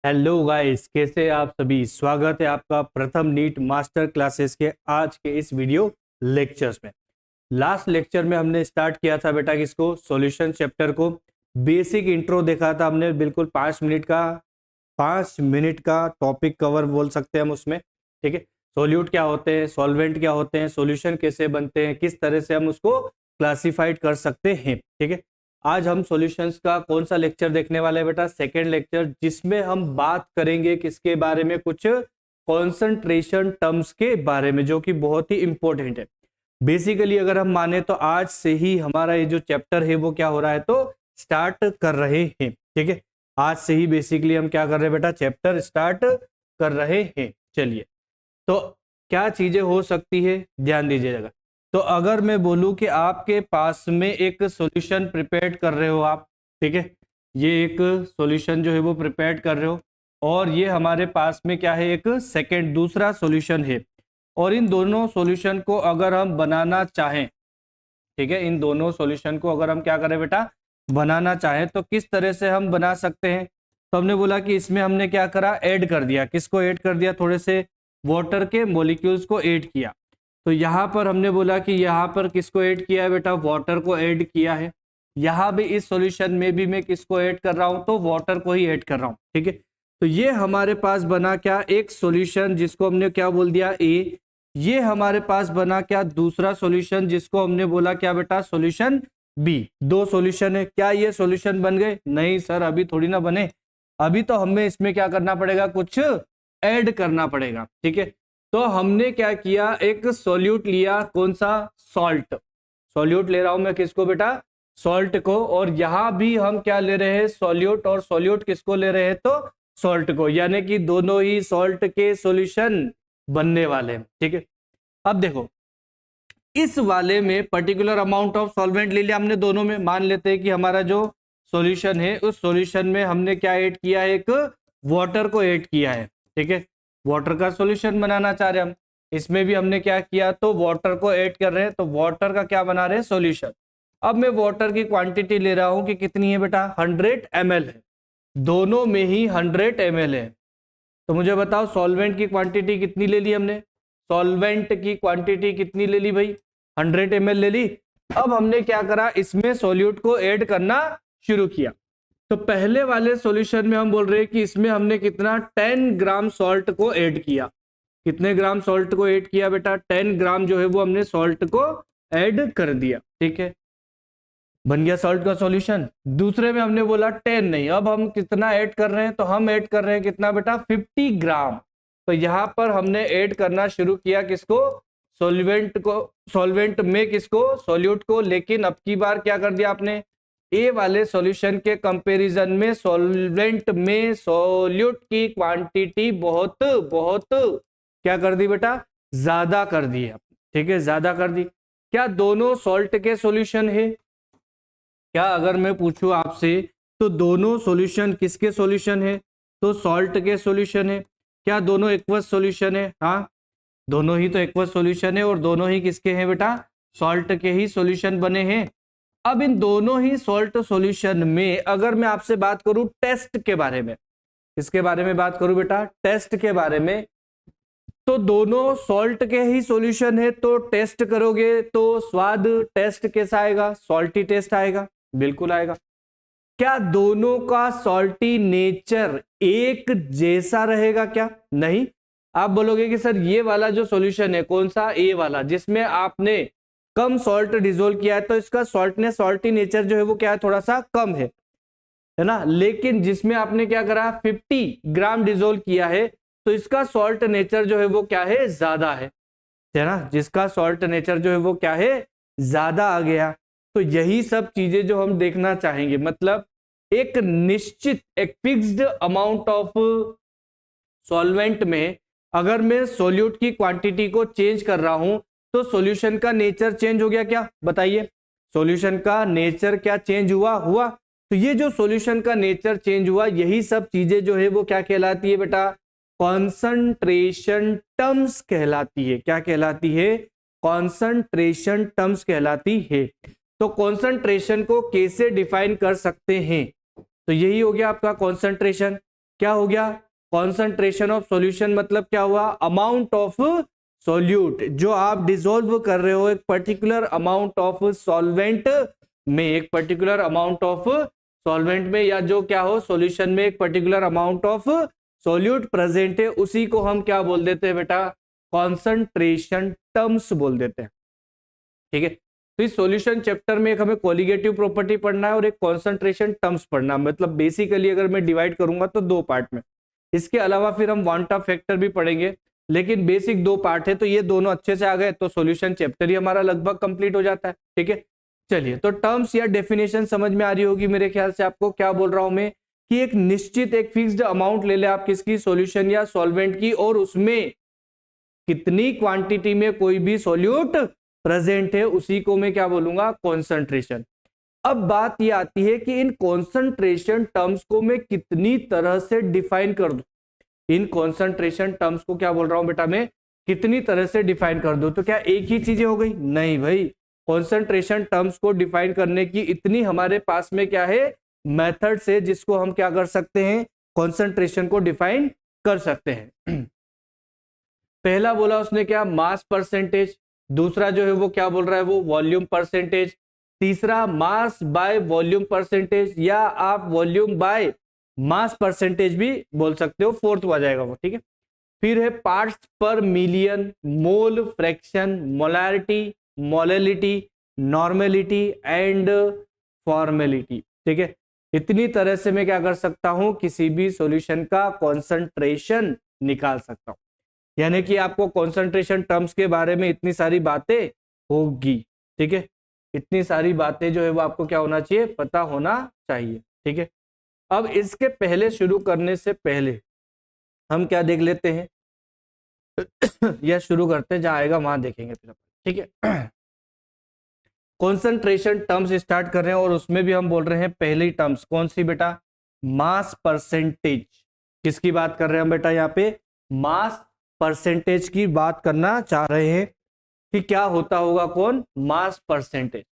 Hello guys, कैसे आप सभी। स्वागत है आपका प्रथम नीट मास्टर क्लासेस के आज के इस वीडियो लेक्चर्स में। लास्ट लेक्चर में हमने स्टार्ट किया था बेटा किसको, सॉल्यूशन चैप्टर को। बेसिक इंट्रो देखा था हमने, बिल्कुल 5 मिनट का टॉपिक कवर बोल सकते हैं हम उसमें। ठीक है, सॉल्यूट क्या होते हैं, सॉल्वेंट क्या होते हैं, सॉल्यूशन कैसे बनते हैं, किस तरह से हम उसको क्लासिफाइड कर सकते हैं। ठीक है, आज हम सॉल्यूशंस का कौन सा लेक्चर देखने वाले हैं बेटा, सेकेंड लेक्चर, जिसमें हम बात करेंगे किसके बारे में, कुछ कॉन्सेंट्रेशन टर्म्स के बारे में, जो कि बहुत ही इंपॉर्टेंट है। बेसिकली अगर हम माने तो आज से ही हमारा ये जो चैप्टर है वो क्या हो रहा है, तो स्टार्ट कर रहे हैं। ठीक है, आज से ही बेसिकली हम क्या कर रहे हैं बेटा, चैप्टर स्टार्ट कर रहे हैं। चलिए, तो क्या चीजें हो सकती है, ध्यान दीजिएगा। तो अगर मैं बोलूं कि आपके पास में एक सॉल्यूशन प्रिपेयर कर रहे हो आप, ठीक है, ये एक सॉल्यूशन जो है वो प्रिपेयर कर रहे हो, और ये हमारे पास में क्या है, एक सेकंड दूसरा सॉल्यूशन है। और इन दोनों सॉल्यूशन को अगर हम बनाना चाहें, ठीक है, इन दोनों सॉल्यूशन को अगर हम क्या करें बेटा, बनाना चाहें, तो किस तरह से हम बना सकते हैं। तो हमने बोला कि इसमें हमने क्या करा, ऐड कर दिया। किसको ऐड कर दिया, थोड़े से वाटर के मॉलिक्यूल्स को ऐड किया। तो यहाँ पर हमने बोला कि यहाँ पर किसको ऐड किया है बेटा, वाटर को ऐड किया है। यहाँ भी इस सॉल्यूशन में भी मैं किसको ऐड कर रहा हूँ, तो वाटर को ही ऐड कर रहा हूँ। ठीक है, तो ये हमारे पास बना क्या, एक सॉल्यूशन जिसको हमने क्या बोल दिया, ए। ये हमारे पास बना क्या, दूसरा सॉल्यूशन जिसको हमने बोला क्या बेटा, सॉल्यूशन बी। दो सॉल्यूशन है, क्या ये सॉल्यूशन बन गए? नहीं सर, अभी थोड़ी ना बने। अभी तो हमें इसमें क्या करना पड़ेगा, कुछ ऐड करना पड़ेगा। ठीक है, तो हमने क्या किया, एक सॉल्यूट लिया, कौन सा, सॉल्ट। सॉल्यूट ले रहा हूं मैं किसको बेटा, सॉल्ट को। और यहां भी हम क्या ले रहे हैं, सॉल्यूट, और सॉल्यूट किसको ले रहे हैं, तो सॉल्ट को, यानी कि दोनों ही सॉल्ट के सॉल्यूशन बनने वाले हैं। ठीक है, अब देखो, इस वाले में पर्टिकुलर अमाउंट ऑफ सॉल्वेंट ले लिया हमने दोनों में। मान लेते हैं कि हमारा जो सॉल्यूशन है, उस सॉल्यूशन में हमने क्या ऐड किया है, एक वाटर को ऐड किया है। ठीक है, वाटर का सॉल्यूशन बनाना चाह रहे हैं हम। इसमें भी हमने क्या किया, तो वाटर को ऐड कर रहे हैं, तो वाटर का क्या बना रहे हैं, सॉल्यूशन। अब मैं वाटर की क्वांटिटी ले रहा हूं कि कितनी है बेटा, 100 ml है। दोनों में ही 100 ml है। तो मुझे बताओ सॉल्वेंट की क्वांटिटी कितनी ले ली हमने, सॉल्वेंट की क्वांटिटी कितनी ले ली भाई, 100 ml ले ली। अब हमने क्या करा, इसमें सॉल्यूट को ऐड करना शुरू किया। तो पहले वाले सॉल्यूशन में हम बोल रहे हैं कि इसमें हमने कितना, 10 ग्राम सॉल्ट को ऐड किया। कितने ग्राम सॉल्ट को ऐड किया बेटा, 10 ग्राम जो है वो हमने सॉल्ट को ऐड कर दिया। ठीक है, बन गया सॉल्ट का सॉल्यूशन। दूसरे में हमने बोला 10 नहीं, अब हम कितना ऐड कर रहे हैं, तो हम ऐड कर रहे हैं कितना बेटा, 50 ग्राम। तो यहां पर हमने ऐड करना शुरू किया किसको, सॉल्वेंट को, सॉल्वेंट में किसको, सॉल्यूट को। लेकिन अब की बार क्या कर दिया आपने, ए वाले सॉल्यूशन के कंपैरिजन में सॉल्वेंट में सॉल्यूट की क्वांटिटी बहुत बहुत क्या कर दी बेटा, ज्यादा कर दी है। ठीक है, ज्यादा कर दी। क्या दोनों सॉल्ट के सॉल्यूशन है, क्या अगर मैं पूछूं आपसे, तो दोनों सॉल्यूशन किसके सॉल्यूशन है, तो सॉल्ट के सॉल्यूशन है। क्या दोनों एक्वस सॉल्यूशन है, हाँ, दोनों ही तो एक्वस सॉल्यूशन है, और दोनों ही किसके हैं बेटा, सॉल्ट के ही सॉल्यूशन बने हैं। अब इन दोनों ही सॉल्ट सॉल्यूशन में अगर मैं आपसे बात करूं टेस्ट के बारे में, किसके बारे में बात करूं बेटा, टेस्ट के बारे में, तो दोनों सॉल्ट के ही सॉल्यूशन है, तो टेस्ट करोगे तो स्वाद टेस्ट कैसा आएगा, सॉल्टी टेस्ट आएगा, बिल्कुल आएगा। क्या दोनों का सॉल्टी नेचर एक जैसा रहेगा, क्या नहीं। आप बोलोगे कि सर ये वाला जो सॉल्यूशन है, कौन सा, ए वाला, जिसमें आपने कम सॉल्ट डिसोल्व किया है, तो इसका सॉल्टनेस, सॉल्टी नेचर जो है वो क्या है, थोड़ा सा कम है ना। लेकिन जिसमें आपने क्या करा, 50 ग्राम डिसोल्व किया है, तो इसका सॉल्ट नेचर जो है वो क्या है, ज्यादा है ना। जिसका सॉल्ट नेचर जो है वो क्या है, ज्यादा आ गया। तो यही सब चीजें जो हम देखना चाहेंगे, मतलब एक निश्चित, एक फिक्स्ड अमाउंट ऑफ सॉल्वेंट में अगर मैं सॉल्यूट की क्वांटिटी को चेंज कर रहा हूं, तो सॉल्यूशन का नेचर चेंज हो गया क्या, बताइए। सॉल्यूशन का नेचर क्या चेंज हुआ। तो ये जो सॉल्यूशन का नेचर चेंज हुआ, यही सब चीजें जो है वो क्या कहलाती है बेटा, कॉन्सेंट्रेशन टर्म्स कहलाती है। क्या कहलाती है, कॉन्सेंट्रेशन टर्म्स कहलाती है। तो कॉन्सेंट्रेशन को कैसे डिफाइन कर सकते हैं, तो यही हो गया आपका कॉन्सेंट्रेशन। क्या हो गया, कॉन्सेंट्रेशन ऑफ सॉल्यूशन मतलब क्या हुआ, अमाउंट ऑफ सॉल्यूट जो आप डिसॉल्व कर रहे हो एक पर्टिकुलर अमाउंट ऑफ सॉल्वेंट में, एक पर्टिकुलर अमाउंट ऑफ सॉल्वेंट में, या जो क्या हो सॉल्यूशन में एक particular amount of solute present है, उसी को हम क्या बोल देते हैं बेटा, कॉन्सेंट्रेशन टर्म्स बोल देते हैं। ठीक है, तो इस सॉल्यूशन चैप्टर में एक हमें कोलिगेटिव प्रॉपर्टी पढ़ना है और एक कॉन्सेंट्रेशन टर्म्स पढ़ना है। मतलब बेसिकली अगर मैं डिवाइड करूंगा तो दो पार्ट में, इसके अलावा फिर हम वांटा फैक्टर भी पढ़ेंगे, लेकिन बेसिक दो पार्ट है, तो ये दोनों अच्छे से आ गए तो सॉल्यूशन चैप्टर ही हमारा लगभग कंप्लीट हो जाता है। ठीक है, चलिए, तो टर्म्स या डेफिनेशन समझ में आ रही होगी मेरे ख्याल से आपको। क्या बोल रहा हूं मैं कि एक निश्चित एक फिक्स्ड अमाउंट ले ले आप किसकी, सॉल्यूशन या सॉल्वेंट की, और उसमें कितनी क्वांटिटी में कोई भी सॉल्यूट प्रेजेंट है, उसी को मैं क्या बोलूंगा, कॉन्सेंट्रेशन। अब बात ये आती है कि इन कॉन्सेंट्रेशन टर्म्स को मैं कितनी तरह से डिफाइन कर दूं, इन कॉन्सेंट्रेशन टर्म्स को क्या बोल रहा हूं बेटा मैं, कितनी तरह से डिफाइन कर दूं। तो क्या एक ही चीजें हो गई, नहीं भाई, कॉन्सेंट्रेशन टर्म्स को डिफाइन करने की इतनी हमारे पास में क्या है, मेथड्स है, जिसको हम क्या कर सकते हैं, कॉन्सेंट्रेशन को डिफाइन कर सकते हैं। पहला बोला उसने क्या, मास परसेंटेज, दूसरा जो है वो क्या बोल रहा है, वो वॉल्यूम परसेंटेज, तीसरा मास बाय वॉल्यूम परसेंटेज, या आप वॉल्यूम बाय मास परसेंटेज भी बोल सकते हो, फोर्थ आ जाएगा वो। ठीक है, फिर है पार्ट्स पर million, mole fraction, molarity, molality, normality and formality. ठीक है, इतनी तरह से मैं क्या कर सकता हूं, किसी भी सॉल्यूशन का कॉन्सेंट्रेशन निकाल सकता हूं। यानी कि आपको कॉन्सेंट्रेशन टर्म्स के बारे में इतनी सारी बातें होगी। ठीक है, इतनी सारी बातें जो है वो आपको क्या होना चाहिए, पता होना चाहिए। ठीक है, अब इसके पहले शुरू करने से पहले हम क्या देख लेते हैं या शुरू करते हैं, जहां आएगा वहां देखेंगे फिर। ठीक है, कॉन्सेंट्रेशन टर्म्स स्टार्ट कर रहे हैं और उसमें भी हम बोल रहे हैं पहली टर्म्स कौन सी बेटा, मास परसेंटेज। किसकी बात कर रहे हैं हम बेटा, यहाँ पे मास परसेंटेज की बात करना चाह रहे हैं कि क्या होता होगा, कौन, मास परसेंटेज।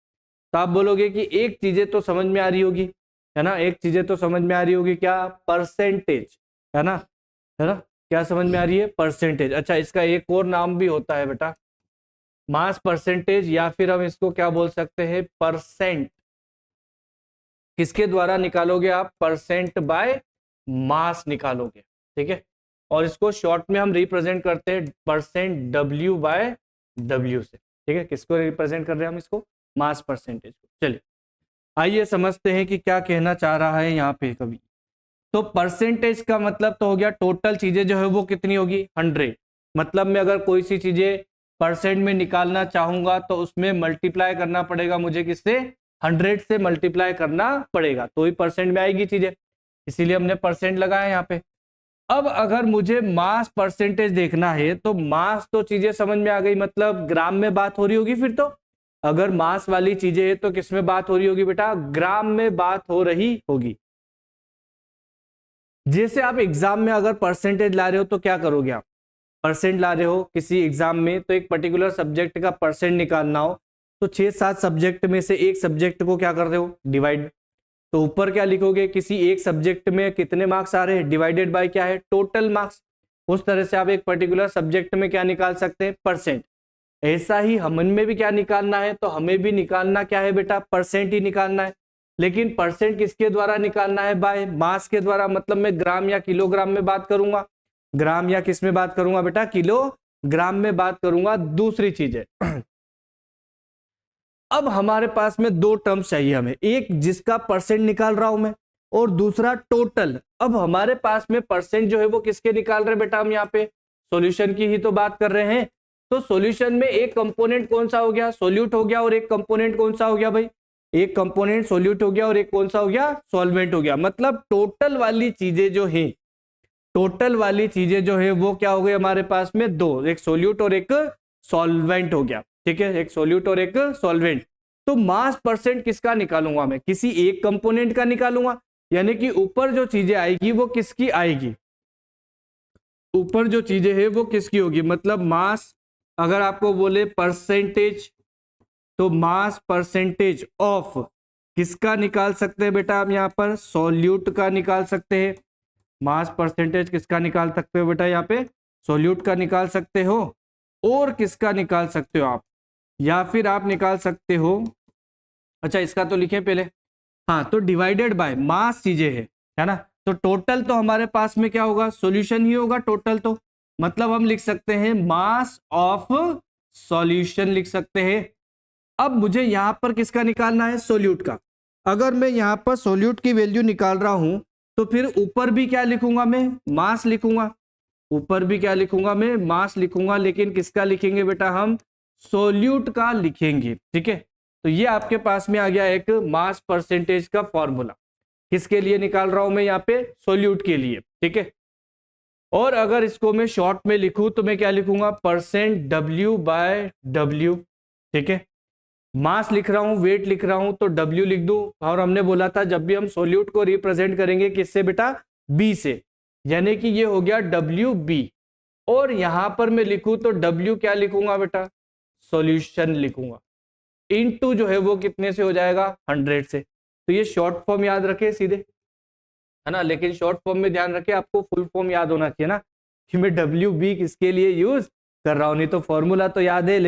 तो आप बोलोगे कि एक चीजें तो समझ में आ रही होगी, है ना, एक चीजें तो समझ में आ रही होगी, क्या, परसेंटेज, है ना, है ना, क्या समझ में आ रही है, परसेंटेज। अच्छा, इसका एक और नाम भी होता है बेटा, मास परसेंटेज, या फिर हम इसको क्या बोल सकते हैं, परसेंट। किसके द्वारा निकालोगे आप, परसेंट बाय मास निकालोगे। ठीक है, और इसको शॉर्ट में हम रिप्रेजेंट करते हैं परसेंट डब्ल्यू बाय डब्ल्यू से। ठीक है, किसको रिप्रेजेंट कर रहे हैं हम, इसको, मास परसेंटेज को। चलिए आइए समझते हैं कि क्या कहना चाह रहा है यहाँ पे कवि। तो परसेंटेज का मतलब तो हो गया टोटल चीजें जो है वो कितनी होगी, 100। मतलब मैं अगर कोई सी चीजें परसेंट में निकालना चाहूंगा तो उसमें मल्टीप्लाई करना पड़ेगा मुझे, किससे, 100 से मल्टीप्लाई करना पड़ेगा, तो ही परसेंट में आएगी चीजें, इसीलिए हमने परसेंट लगाया यहाँ पे। अब अगर मुझे मास परसेंटेज देखना है तो मास तो चीजें समझ में आ गई, मतलब ग्राम में बात हो रही होगी। फिर तो अगर मास वाली चीजें है तो किस में बात हो रही होगी बेटा, ग्राम में बात हो रही होगी। जैसे आप एग्जाम में अगर परसेंटेज ला रहे हो तो क्या करोगे, आप परसेंट ला रहे हो किसी एग्जाम में, तो एक पर्टिकुलर सब्जेक्ट का परसेंट निकालना हो तो 6-7 सब्जेक्ट में से एक सब्जेक्ट को क्या कर रहे हो, डिवाइड। तो ऊपर क्या लिखोगे, किसी एक सब्जेक्ट में कितने मार्क्स आ रहे हैं, डिवाइडेड बाय क्या है, टोटल मार्क्स। उस तरह से आप एक पर्टिकुलर सब्जेक्ट में क्या निकाल सकते हैं, परसेंट। ऐसा ही हम में भी क्या निकालना है, तो हमें भी निकालना क्या है बेटा, परसेंट ही निकालना है। लेकिन परसेंट किसके द्वारा निकालना है, बाय मास के द्वारा। मतलब मैं ग्राम या किलोग्राम में बात करूंगा, ग्राम या किस में बात करूंगा बेटा, किलोग्राम में बात करूंगा। दूसरी चीज है अब हमारे पास में दो टर्म्स चाहिए हमें, एक जिसका परसेंट निकाल रहा हूं मैं और दूसरा टोटल। अब हमारे पास में परसेंट जो है वो किसके निकाल रहे हैं बेटा, हम यहाँ पे सॉल्यूशन की ही तो बात कर रहे हैं। तो सॉल्यूशन में एक कंपोनेंट कौन सा हो गया, सोल्यूट हो गया, और एक कंपोनेंट कौन सा हो गया भाई, एक कंपोनेंट सोल्यूट हो गया और एक कौन सा हो गया, सॉल्वेंट हो गया। मतलब टोटल वाली चीजें जो है, टोटल वाली चीजें जो है वो क्या हो गई हमारे पास में, दो, एक सोल्यूट और एक सॉल्वेंट हो गया। ठीक है, एक सोल्यूट और एक सॉल्वेंट। तो मास परसेंट किसका निकालूंगा मैं, किसी एक कंपोनेंट का निकालूंगा। यानी कि ऊपर जो चीजें आएगी वो किसकी आएगी, ऊपर जो चीजें है वो किसकी होगी, मतलब मास। अगर आपको बोले परसेंटेज, तो मास परसेंटेज ऑफ किसका निकाल सकते हैं बेटा, आप यहां पर सोल्यूट का निकाल सकते हैं। मास परसेंटेज किसका निकाल सकते हो बेटा, यहाँ पे सोल्यूट का निकाल सकते हो, और किसका निकाल सकते हो आप, या फिर आप निकाल सकते हो, अच्छा इसका तो लिखे पहले, हाँ तो डिवाइडेड बाय मास चीजें है ना, तो टोटल तो हमारे पास में क्या होगा, सॉल्यूशन ही होगा टोटल, तो मतलब हम लिख सकते हैं मास ऑफ सॉल्यूशन लिख सकते हैं। अब मुझे यहां पर किसका निकालना है, सोल्यूट का। अगर मैं यहां पर सोल्यूट की वैल्यू निकाल रहा हूं तो फिर ऊपर भी क्या लिखूंगा मैं, मास लिखूंगा, ऊपर भी क्या लिखूंगा मैं, मास लिखूंगा, लेकिन किसका लिखेंगे बेटा हम, सोल्यूट का लिखेंगे, ठीक है। तो ये आपके पास में आ गया एक मास परसेंटेज का फॉर्मूला, किसके लिए निकाल रहा हूं मैं यहाँ पे, सोल्यूट के लिए, ठीक है। और अगर इसको मैं शॉर्ट में लिखूं तो मैं क्या लिखूंगा, परसेंट W बाय W, ठीक है। मास लिख रहा हूं, वेट लिख रहा हूं, तो W लिख दूं, और हमने बोला था जब भी हम सोल्यूट को रिप्रेजेंट करेंगे किससे बेटा, B से, यानी कि ये हो गया WB। और यहां पर मैं लिखूं तो W क्या लिखूंगा बेटा, सॉल्यूशन लिखूंगा, इनटू जो है वो कितने से हो जाएगा, 100 से। तो ये शॉर्ट फॉर्म याद रखे सीधे, है ना, लेकिन शॉर्ट फॉर्म में ध्यान रखे आपको फुल फॉर्म याद होना चाहिए ना, कि मैं WB किसके लिए यूज कर रहा हूं, नहीं तो फॉर्मूला तो याद है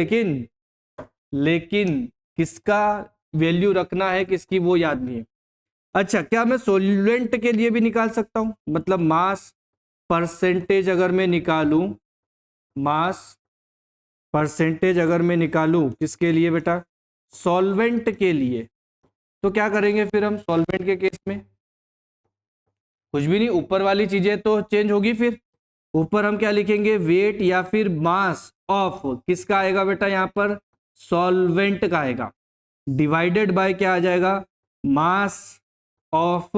लेकिन किसका वैल्यू रखना है किसकी वो याद नहीं है। अच्छा, क्या मैं सोल्वेंट के लिए भी निकाल सकता हूं, मतलब मास परसेंटेज अगर मैं निकालूं, मास परसेंटेज अगर मैं निकालूं किसके लिए बेटा, सॉल्वेंट के लिए, तो क्या करेंगे फिर हम सॉल्वेंट के केस में, कुछ भी नहीं, ऊपर वाली चीजें तो चेंज होगी, फिर ऊपर हम क्या लिखेंगे, वेट या फिर मास ऑफ किसका आएगा बेटा, यहां पर सॉल्वेंट का आएगा, डिवाइडेड बाय क्या आ जाएगा, मास ऑफ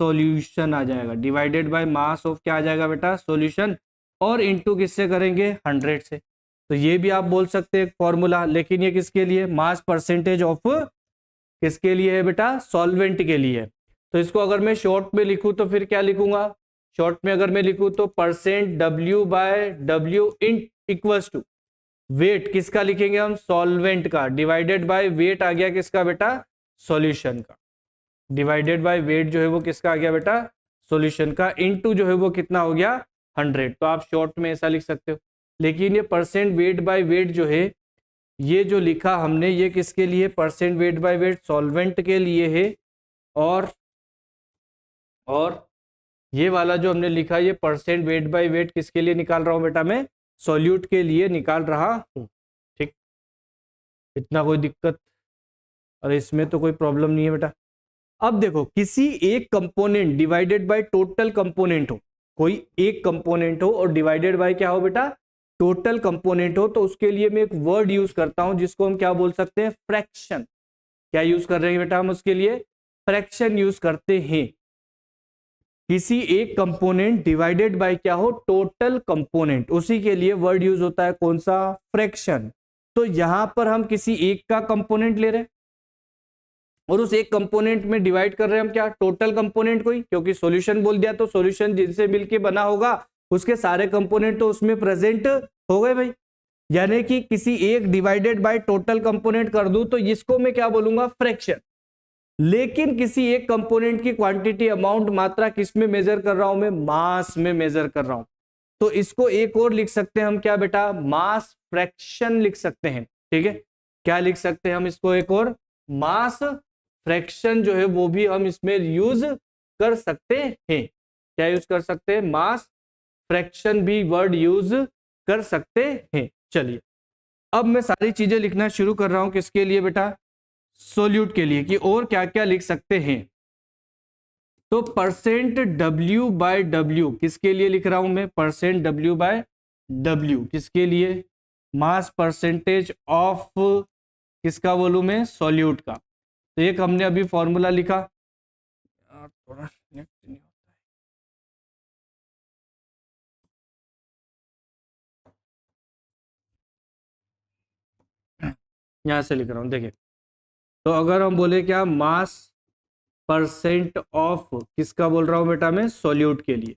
सॉल्यूशन आ जाएगा, डिवाइडेड बाय मास ऑफ क्या आ जाएगा बेटा, सॉल्यूशन, और इनटू किससे करेंगे, 100 से। तो ये भी आप बोल सकते हैं फॉर्मूला, लेकिन ये किसके लिए, मास परसेंटेज ऑफ किसके लिए है बेटा, सॉल्वेंट के लिए। तो इसको अगर मैं शॉर्ट में लिखूं तो फिर क्या लिखूंगा, शॉर्ट में अगर मैं लिखूं तो percent W by W in equals to weight, किसका लिखेंगे हम, सॉल्वेंट का, डिवाइडेड बाय वेट आ गया किसका बेटा, सॉल्यूशन का, डिवाइडेड बाय वेट जो है वो किसका आ गया बेटा, सॉल्यूशन का, इनटू जो है वो कितना हो गया, 100। तो आप शॉर्ट में ऐसा लिख सकते हो, लेकिन ये परसेंट वेट बाय वेट जो है, ये जो लिखा हमने ये किसके लिए, percent weight by wait solvent के लिए है, और ये वाला जो हमने लिखा ये परसेंट वेट बाय वेट किसके लिए निकाल रहा हूं बेटा, मैं सॉल्यूट के लिए निकाल रहा हूं, ठीक, इतना कोई दिक्कत, और इसमें तो कोई प्रॉब्लम नहीं है बेटा। अब देखो, किसी एक component divided by total component हो, कोई एक कंपोनेंट हो और डिवाइडेड बाय क्या हो बेटा, टोटल कंपोनेंट हो, तो उसके लिए मैं एक वर्ड यूज करता हूं जिसको हम क्या बोल सकते हैं, फ्रैक्शन। क्या यूज कर रहे हैं बेटा हम उसके लिए, फ्रैक्शन यूज करते हैं। किसी एक कंपोनेंट डिवाइडेड बाय क्या हो, टोटल कंपोनेंट, उसी के लिए वर्ड यूज होता है कौन सा, फ्रैक्शन। तो यहां पर हम किसी एक का कंपोनेंट ले रहे हैं और उस एक कंपोनेंट में डिवाइड कर रहे हैं हम क्या, टोटल कंपोनेंट को ही, क्योंकि सॉल्यूशन बोल दिया तो सॉल्यूशन जिनसे मिलके बना होगा उसके सारे कंपोनेंट तो उसमें प्रेजेंट हो गए भाई, यानी कि किसी एक डिवाइडेड बाय टोटल कंपोनेंट कर दूं तो इसको मैं क्या बोलूंगा, फ्रैक्शन। लेकिन किसी एक कंपोनेंट की क्वांटिटी, अमाउंट, मात्रा किस में मेजर कर रहा हूं मैं, मास में मेजर कर रहा हूं, तो इसको एक और लिख सकते हैं हम क्या बेटा, मास फ्रैक्शन लिख सकते हैं, ठीक है। क्या लिख सकते हैं हम इसको, एक और मास फ्रैक्शन जो है वो भी हम इसमें यूज कर सकते हैं। क्या यूज कर सकते हैं, मास फ्रैक्शन भी वर्ड यूज कर सकते हैं। चलिए, अब मैं सारी चीजें लिखना शुरू कर रहा हूं किसके लिए बेटा, सोल्यूट के लिए, कि और क्या क्या लिख सकते हैं। तो परसेंट W बाय W किसके लिए लिख रहा हूं मैं, परसेंट W बाय W किसके लिए, मास परसेंटेज ऑफ किसका बोलूं मैं, सॉल्यूट का। तो एक हमने अभी फॉर्मूला लिखा, थोड़ा यहां से लिख रहा हूं, देखिए, तो अगर हम बोले क्या, मास परसेंट ऑफ किसका बोल रहा हूं बेटा मैं, सॉल्यूट के लिए,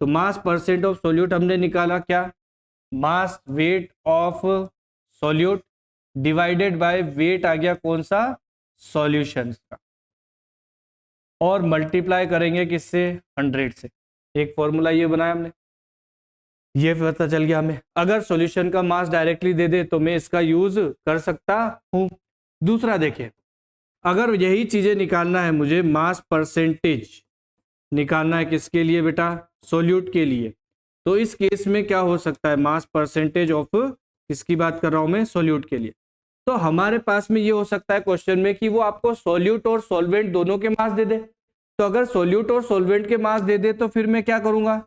तो मास परसेंट ऑफ सॉल्यूट हमने निकाला क्या, mass weight of solute divided by weight आ गया कौन सा, सॉल्यूशन का, और मल्टीप्लाई करेंगे किससे, 100 से। एक फॉर्मूला ये बनाया हमने, ये पता चल गया हमें। अगर सॉल्यूशन का मास डायरेक्टली दे दे तो मैं इसका यूज कर सकता हूं। दूसरा देखें, अगर यही चीजें निकालना है मुझे, मास परसेंटेज निकालना है किसके लिए बेटा, सोल्यूट के लिए, तो इस केस में क्या हो सकता है, मास परसेंटेज ऑफ, किसकी बात कर रहा हूं मैं, सोल्यूट के लिए। तो हमारे पास में ये हो सकता है क्वेश्चन में कि वो आपको सोल्यूट और सॉल्वेंट दोनों के मास दे दे। तो अगर सोल्यूट और सॉल्वेंट के मास दे दे तो फिर मैं क्या करूंगा,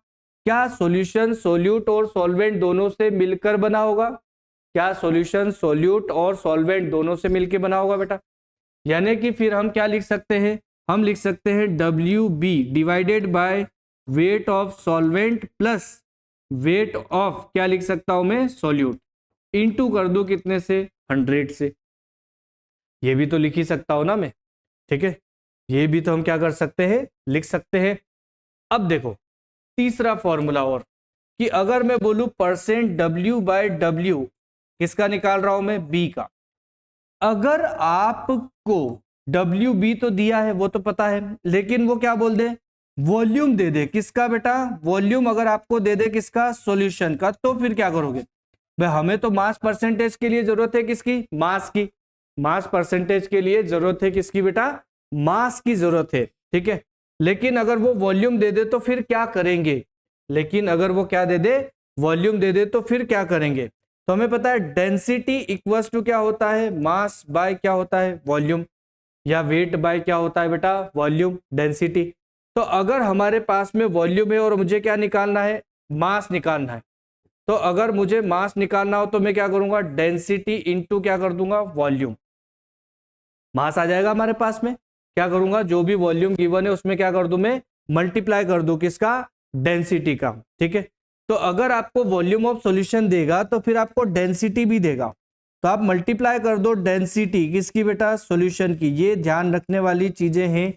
क्या सॉल्यूशन सोल्यूट और सॉल्वेंट दोनों से मिलकर बना होगा, क्या सॉल्यूशन सोल्यूट और सॉल्वेंट दोनों से मिलकर बना होगा बेटा। यानी कि फिर हम क्या लिख सकते हैं, हम लिख सकते हैं WB divided by weight of solvent plus weight of, क्या लिख सकता हूं मैं, सोल्यूट, इनटू कर दूं कितने से, 100 से। ये भी तो लिख ही सकता हूं ना मैं, ठीक है, ये भी तो हम क्या कर सकते हैं, लिख सकते हैं। अब देखो तीसरा फॉर्मूला और, कि अगर मैं बोलूं परसेंट W/W, किसका निकाल रहा हूं मैं, B का। अगर आपको WB तो दिया है वो तो पता है, लेकिन वो क्या बोल दे, वॉल्यूम दे दे, किसका बेटा, वॉल्यूम अगर आपको दे दे किसका, सॉल्यूशन का, तो फिर क्या करोगे भाई, हमें तो मास परसेंटेज के लिए जरूरत है किसकी, मास की। मास परसेंटेज के लिए जरूरत है किसकी बेटा, मास की जरूरत है, ठीक है। लेकिन अगर वो वॉल्यूम दे दे तो फिर क्या करेंगे, लेकिन अगर वो क्या दे दे, वॉल्यूम दे दे तो फिर क्या करेंगे। तो हमें पता है डेंसिटी इक्वल्स टू क्या होता है, मास बाय क्या होता है, वॉल्यूम, या वेट बाय क्या होता है बेटा, वॉल्यूम, डेंसिटी। तो अगर हमारे पास में वॉल्यूम है और मुझे क्या निकालना है, मास निकालना है, तो अगर मुझे मास निकालना हो तो मैं क्या करूंगा, डेंसिटी इंटू क्या कर दूंगा, वॉल्यूम। मास आ जाएगा हमारे पास में, क्या करूंगा, जो भी वॉल्यूम गिवन है उसमें क्या कर दूं मैं, मल्टीप्लाई कर दूं किसका, डेंसिटी का, ठीक है। तो अगर आपको वॉल्यूम ऑफ सॉल्यूशन देगा तो फिर आपको डेंसिटी भी देगा, तो आप मल्टीप्लाई कर दो डेंसिटी किसकी बेटा, सॉल्यूशन की। ये ध्यान रखने वाली चीजें हैं,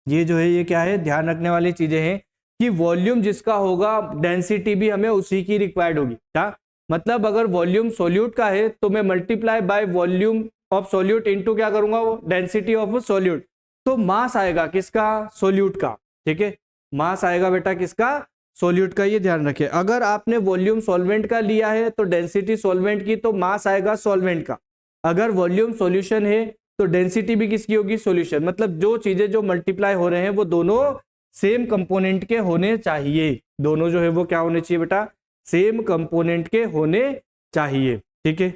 ये जो है ये क्या है, ध्यान रखने वाली चीजें हैं कि वॉल्यूम जिसका होगा डेंसिटी भी हमें उसी की रिक्वायर्ड होगी। क्या मतलब, अगर वॉल्यूम सोल्यूट का है तो मैं multiply by volume of solute into क्या करूंगा, वो डेंसिटी ऑफ सोल्यूट, तो मास आएगा किसका, सोल्यूट का, ठीक है, मास आएगा बेटा किसका, सोल्यूट का। ये ध्यान रखिए, अगर आपने वॉल्यूम सॉल्वेंट का लिया है तो डेंसिटी सॉल्वेंट की, तो मास आएगा सॉल्वेंट का। अगर वॉल्यूम सॉल्यूशन है तो डेंसिटी भी किसकी होगी, सॉल्यूशन। मतलब जो चीजें जो मल्टीप्लाई हो रहे हैं वो दोनों सेम कंपोनेंट के होने चाहिए, दोनों जो है वो क्या होने चाहिए बेटा, सेम कंपोनेंट के होने चाहिए, ठीक है,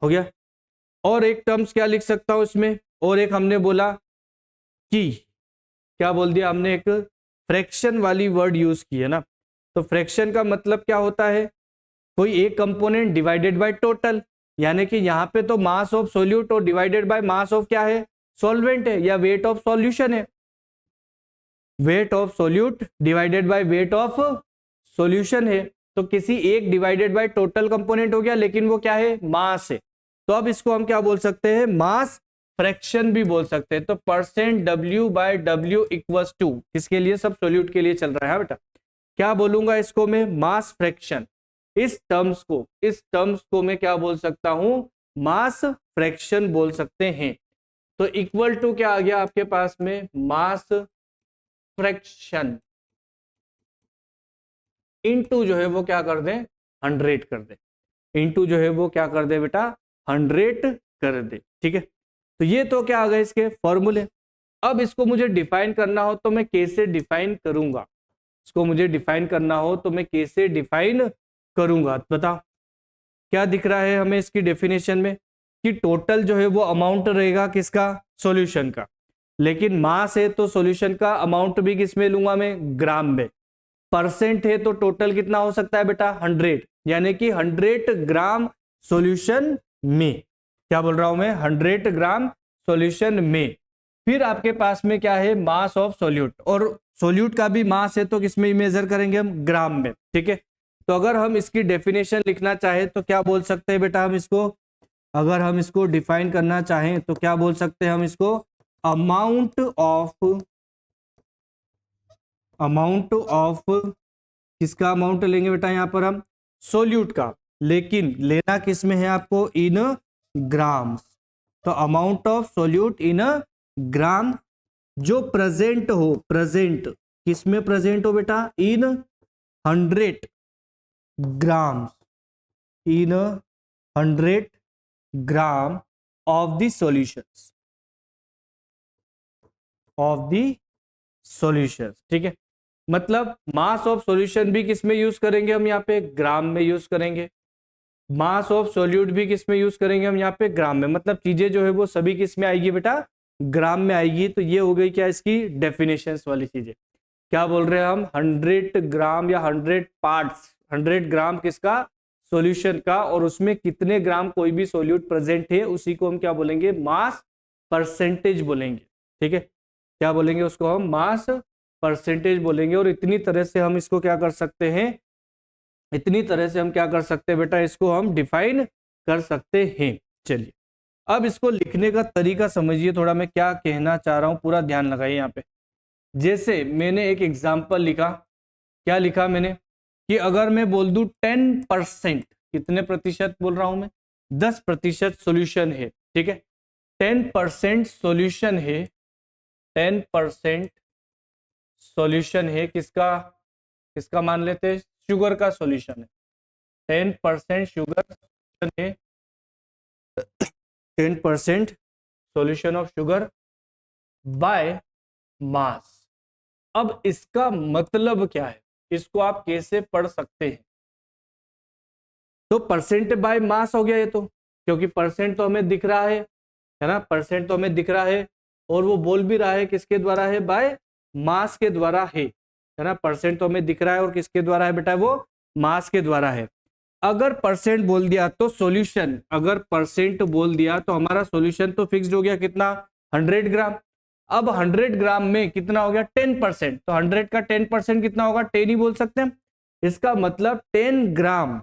हो गया। और एक टर्म्स क्या लिख सकता हूं इसमें, और एक हमने बोला कि क्या बोल दिया हमने, एक फ्रैक्शन वाली वर्ड यूज की है ना। तो फ्रैक्शन का मतलब क्या होता है, कोई एक कंपोनेंट डिवाइडेड बाय टोटल, यानी कि यहाँ पे तो मास ऑफ सोल्यूट और डिवाइडेड बाय मास ऑफ क्या है, सॉल्वेंट है, या वेट ऑफ सॉल्यूशन है, weight of solute divided by weight of solution है। तो किसी एक डिवाइडेड बाय टोटल कंपोनेंट हो गया, लेकिन वो क्या है, मास है। तो अब इसको हम क्या बोल सकते हैं, मास फ्रैक्शन भी बोल सकते हैं। तो परसेंट W/W इक्वल्स टू, किसके लिए, सब सोल्यूट के लिए चल रहा है बेटा, क्या बोलूंगा इसको मैं, मास फ्रैक्शन। इस टर्म्स को मैं क्या बोल सकता हूं, मास फ्रैक्शन बोल सकते हैं। तो इक्वल टू क्या आ गया आपके पास में, मास फ्रैक्शन इनटू जो है वो क्या कर दे, 100 कर दे, इनटू जो है वो क्या कर दे बेटा, 100 कर दे, ठीक है। तो ये तो क्या आ गए इसके फॉर्मूले। अब इसको मुझे डिफाइन करना हो तो मैं कैसे डिफाइन करूंगा, इसको मुझे डिफाइन करना हो तो मैं कैसे डिफाइन करूंगा, बताओ क्या दिख रहा है हमें इसकी डेफिनेशन में, कि टोटल जो है वो अमाउंट रहेगा किसका, सॉल्यूशन का, लेकिन मास है तो सॉल्यूशन का अमाउंट भी किस में लूंगा मैं, ग्राम में। परसेंट है तो टोटल कितना हो सकता है बेटा, 100, यानी कि 100 ग्राम सॉल्यूशन में, क्या बोल रहा हूं मैं, 100 ग्राम सॉल्यूशन में। फिर आपके पास में क्या है, मास ऑफ सोल्यूट, और सोल्यूट का भी मास है तो किसमें मेजर करेंगे हम, ग्राम में, ठीक है। तो अगर हम इसकी डेफिनेशन लिखना चाहे तो क्या बोल सकते हैं बेटा हम इसको, अगर हम इसको डिफाइन करना चाहें तो क्या बोल सकते हैं हम इसको, अमाउंट ऑफ किसका अमाउंट लेंगे बेटा, यहां पर हम सोल्यूट का, लेकिन लेना किस में है आपको, इन ग्राम्स। तो अमाउंट ऑफ सोल्यूट इन ग्राम जो प्रेजेंट हो, प्रेजेंट किसमें प्रेजेंट हो बेटा, इन 100 ग्राम, इन 100 gram of the solutions, of the solutions, ठीक है। मतलब मास ऑफ सॉल्यूशन भी किस में यूज करेंगे हम, यहाँ पे ग्राम में यूज करेंगे। मास ऑफ सॉल्यूट भी किस में यूज करेंगे हम, यहाँ पे ग्राम में। मतलब चीजें जो है वो सभी किस में आएगी बेटा, ग्राम में आएगी। तो ये हो गई क्या इसकी डेफिनेशंस वाली चीजें। क्या बोल रहे हैं हम, 100 ग्राम या 100 पार्ट्स, 100 ग्राम किसका, सॉल्यूशन का, और उसमें कितने ग्राम कोई भी सॉल्यूट प्रेजेंट है, उसी को हम क्या बोलेंगे, मास परसेंटेज बोलेंगे, ठीक है। क्या बोलेंगे उसको हम, मास परसेंटेज बोलेंगे। और इतनी तरह से हम इसको क्या कर सकते हैं, इतनी तरह से हम क्या कर सकते हैं बेटा, इसको हम डिफाइन कर सकते हैं। चलिए अब इसको लिखने का तरीका समझिए थोड़ा, मैं क्या कहना चाह रहा हूं, पूरा ध्यान लगाइए यहाँ पे। जैसे मैंने एक एग्जाम्पल लिखा, क्या लिखा मैंने, कि अगर मैं बोल दूं 10%, कितने प्रतिशत बोल रहा हूं मैं, 10% सोल्यूशन है, ठीक है। 10% सोल्यूशन है, 10% सॉल्यूशन है किसका, किसका मान लेते हैं, शुगर का सॉल्यूशन है। 10% शुगर सॉल्यूशन है, 10% solution of sugar by mass. अब इसका मतलब क्या है, इसको आप कैसे पढ़ सकते हैं। तो परसेंट बाय मास हो गया ये तो, क्योंकि परसेंट तो हमें दिख रहा है ना, परसेंट तो हमें दिख रहा है, और वो बोल भी रहा है किसके द्वारा है, बाय मास के द्वारा है ना। परसेंट तो हमें दिख रहा है और किसके द्वारा है बेटा, वो मास के द्वारा है। अगर परसेंट बोल दिया तो सॉल्यूशन, अगर परसेंट बोल दिया तो हमारा सॉल्यूशन तो फिक्स्ड हो गया कितना, 100 ग्राम। अब 100 ग्राम में कितना हो गया, 10%, तो 100 का 10% कितना होगा, 10 ही बोल सकते हैं। इसका मतलब 10 ग्राम,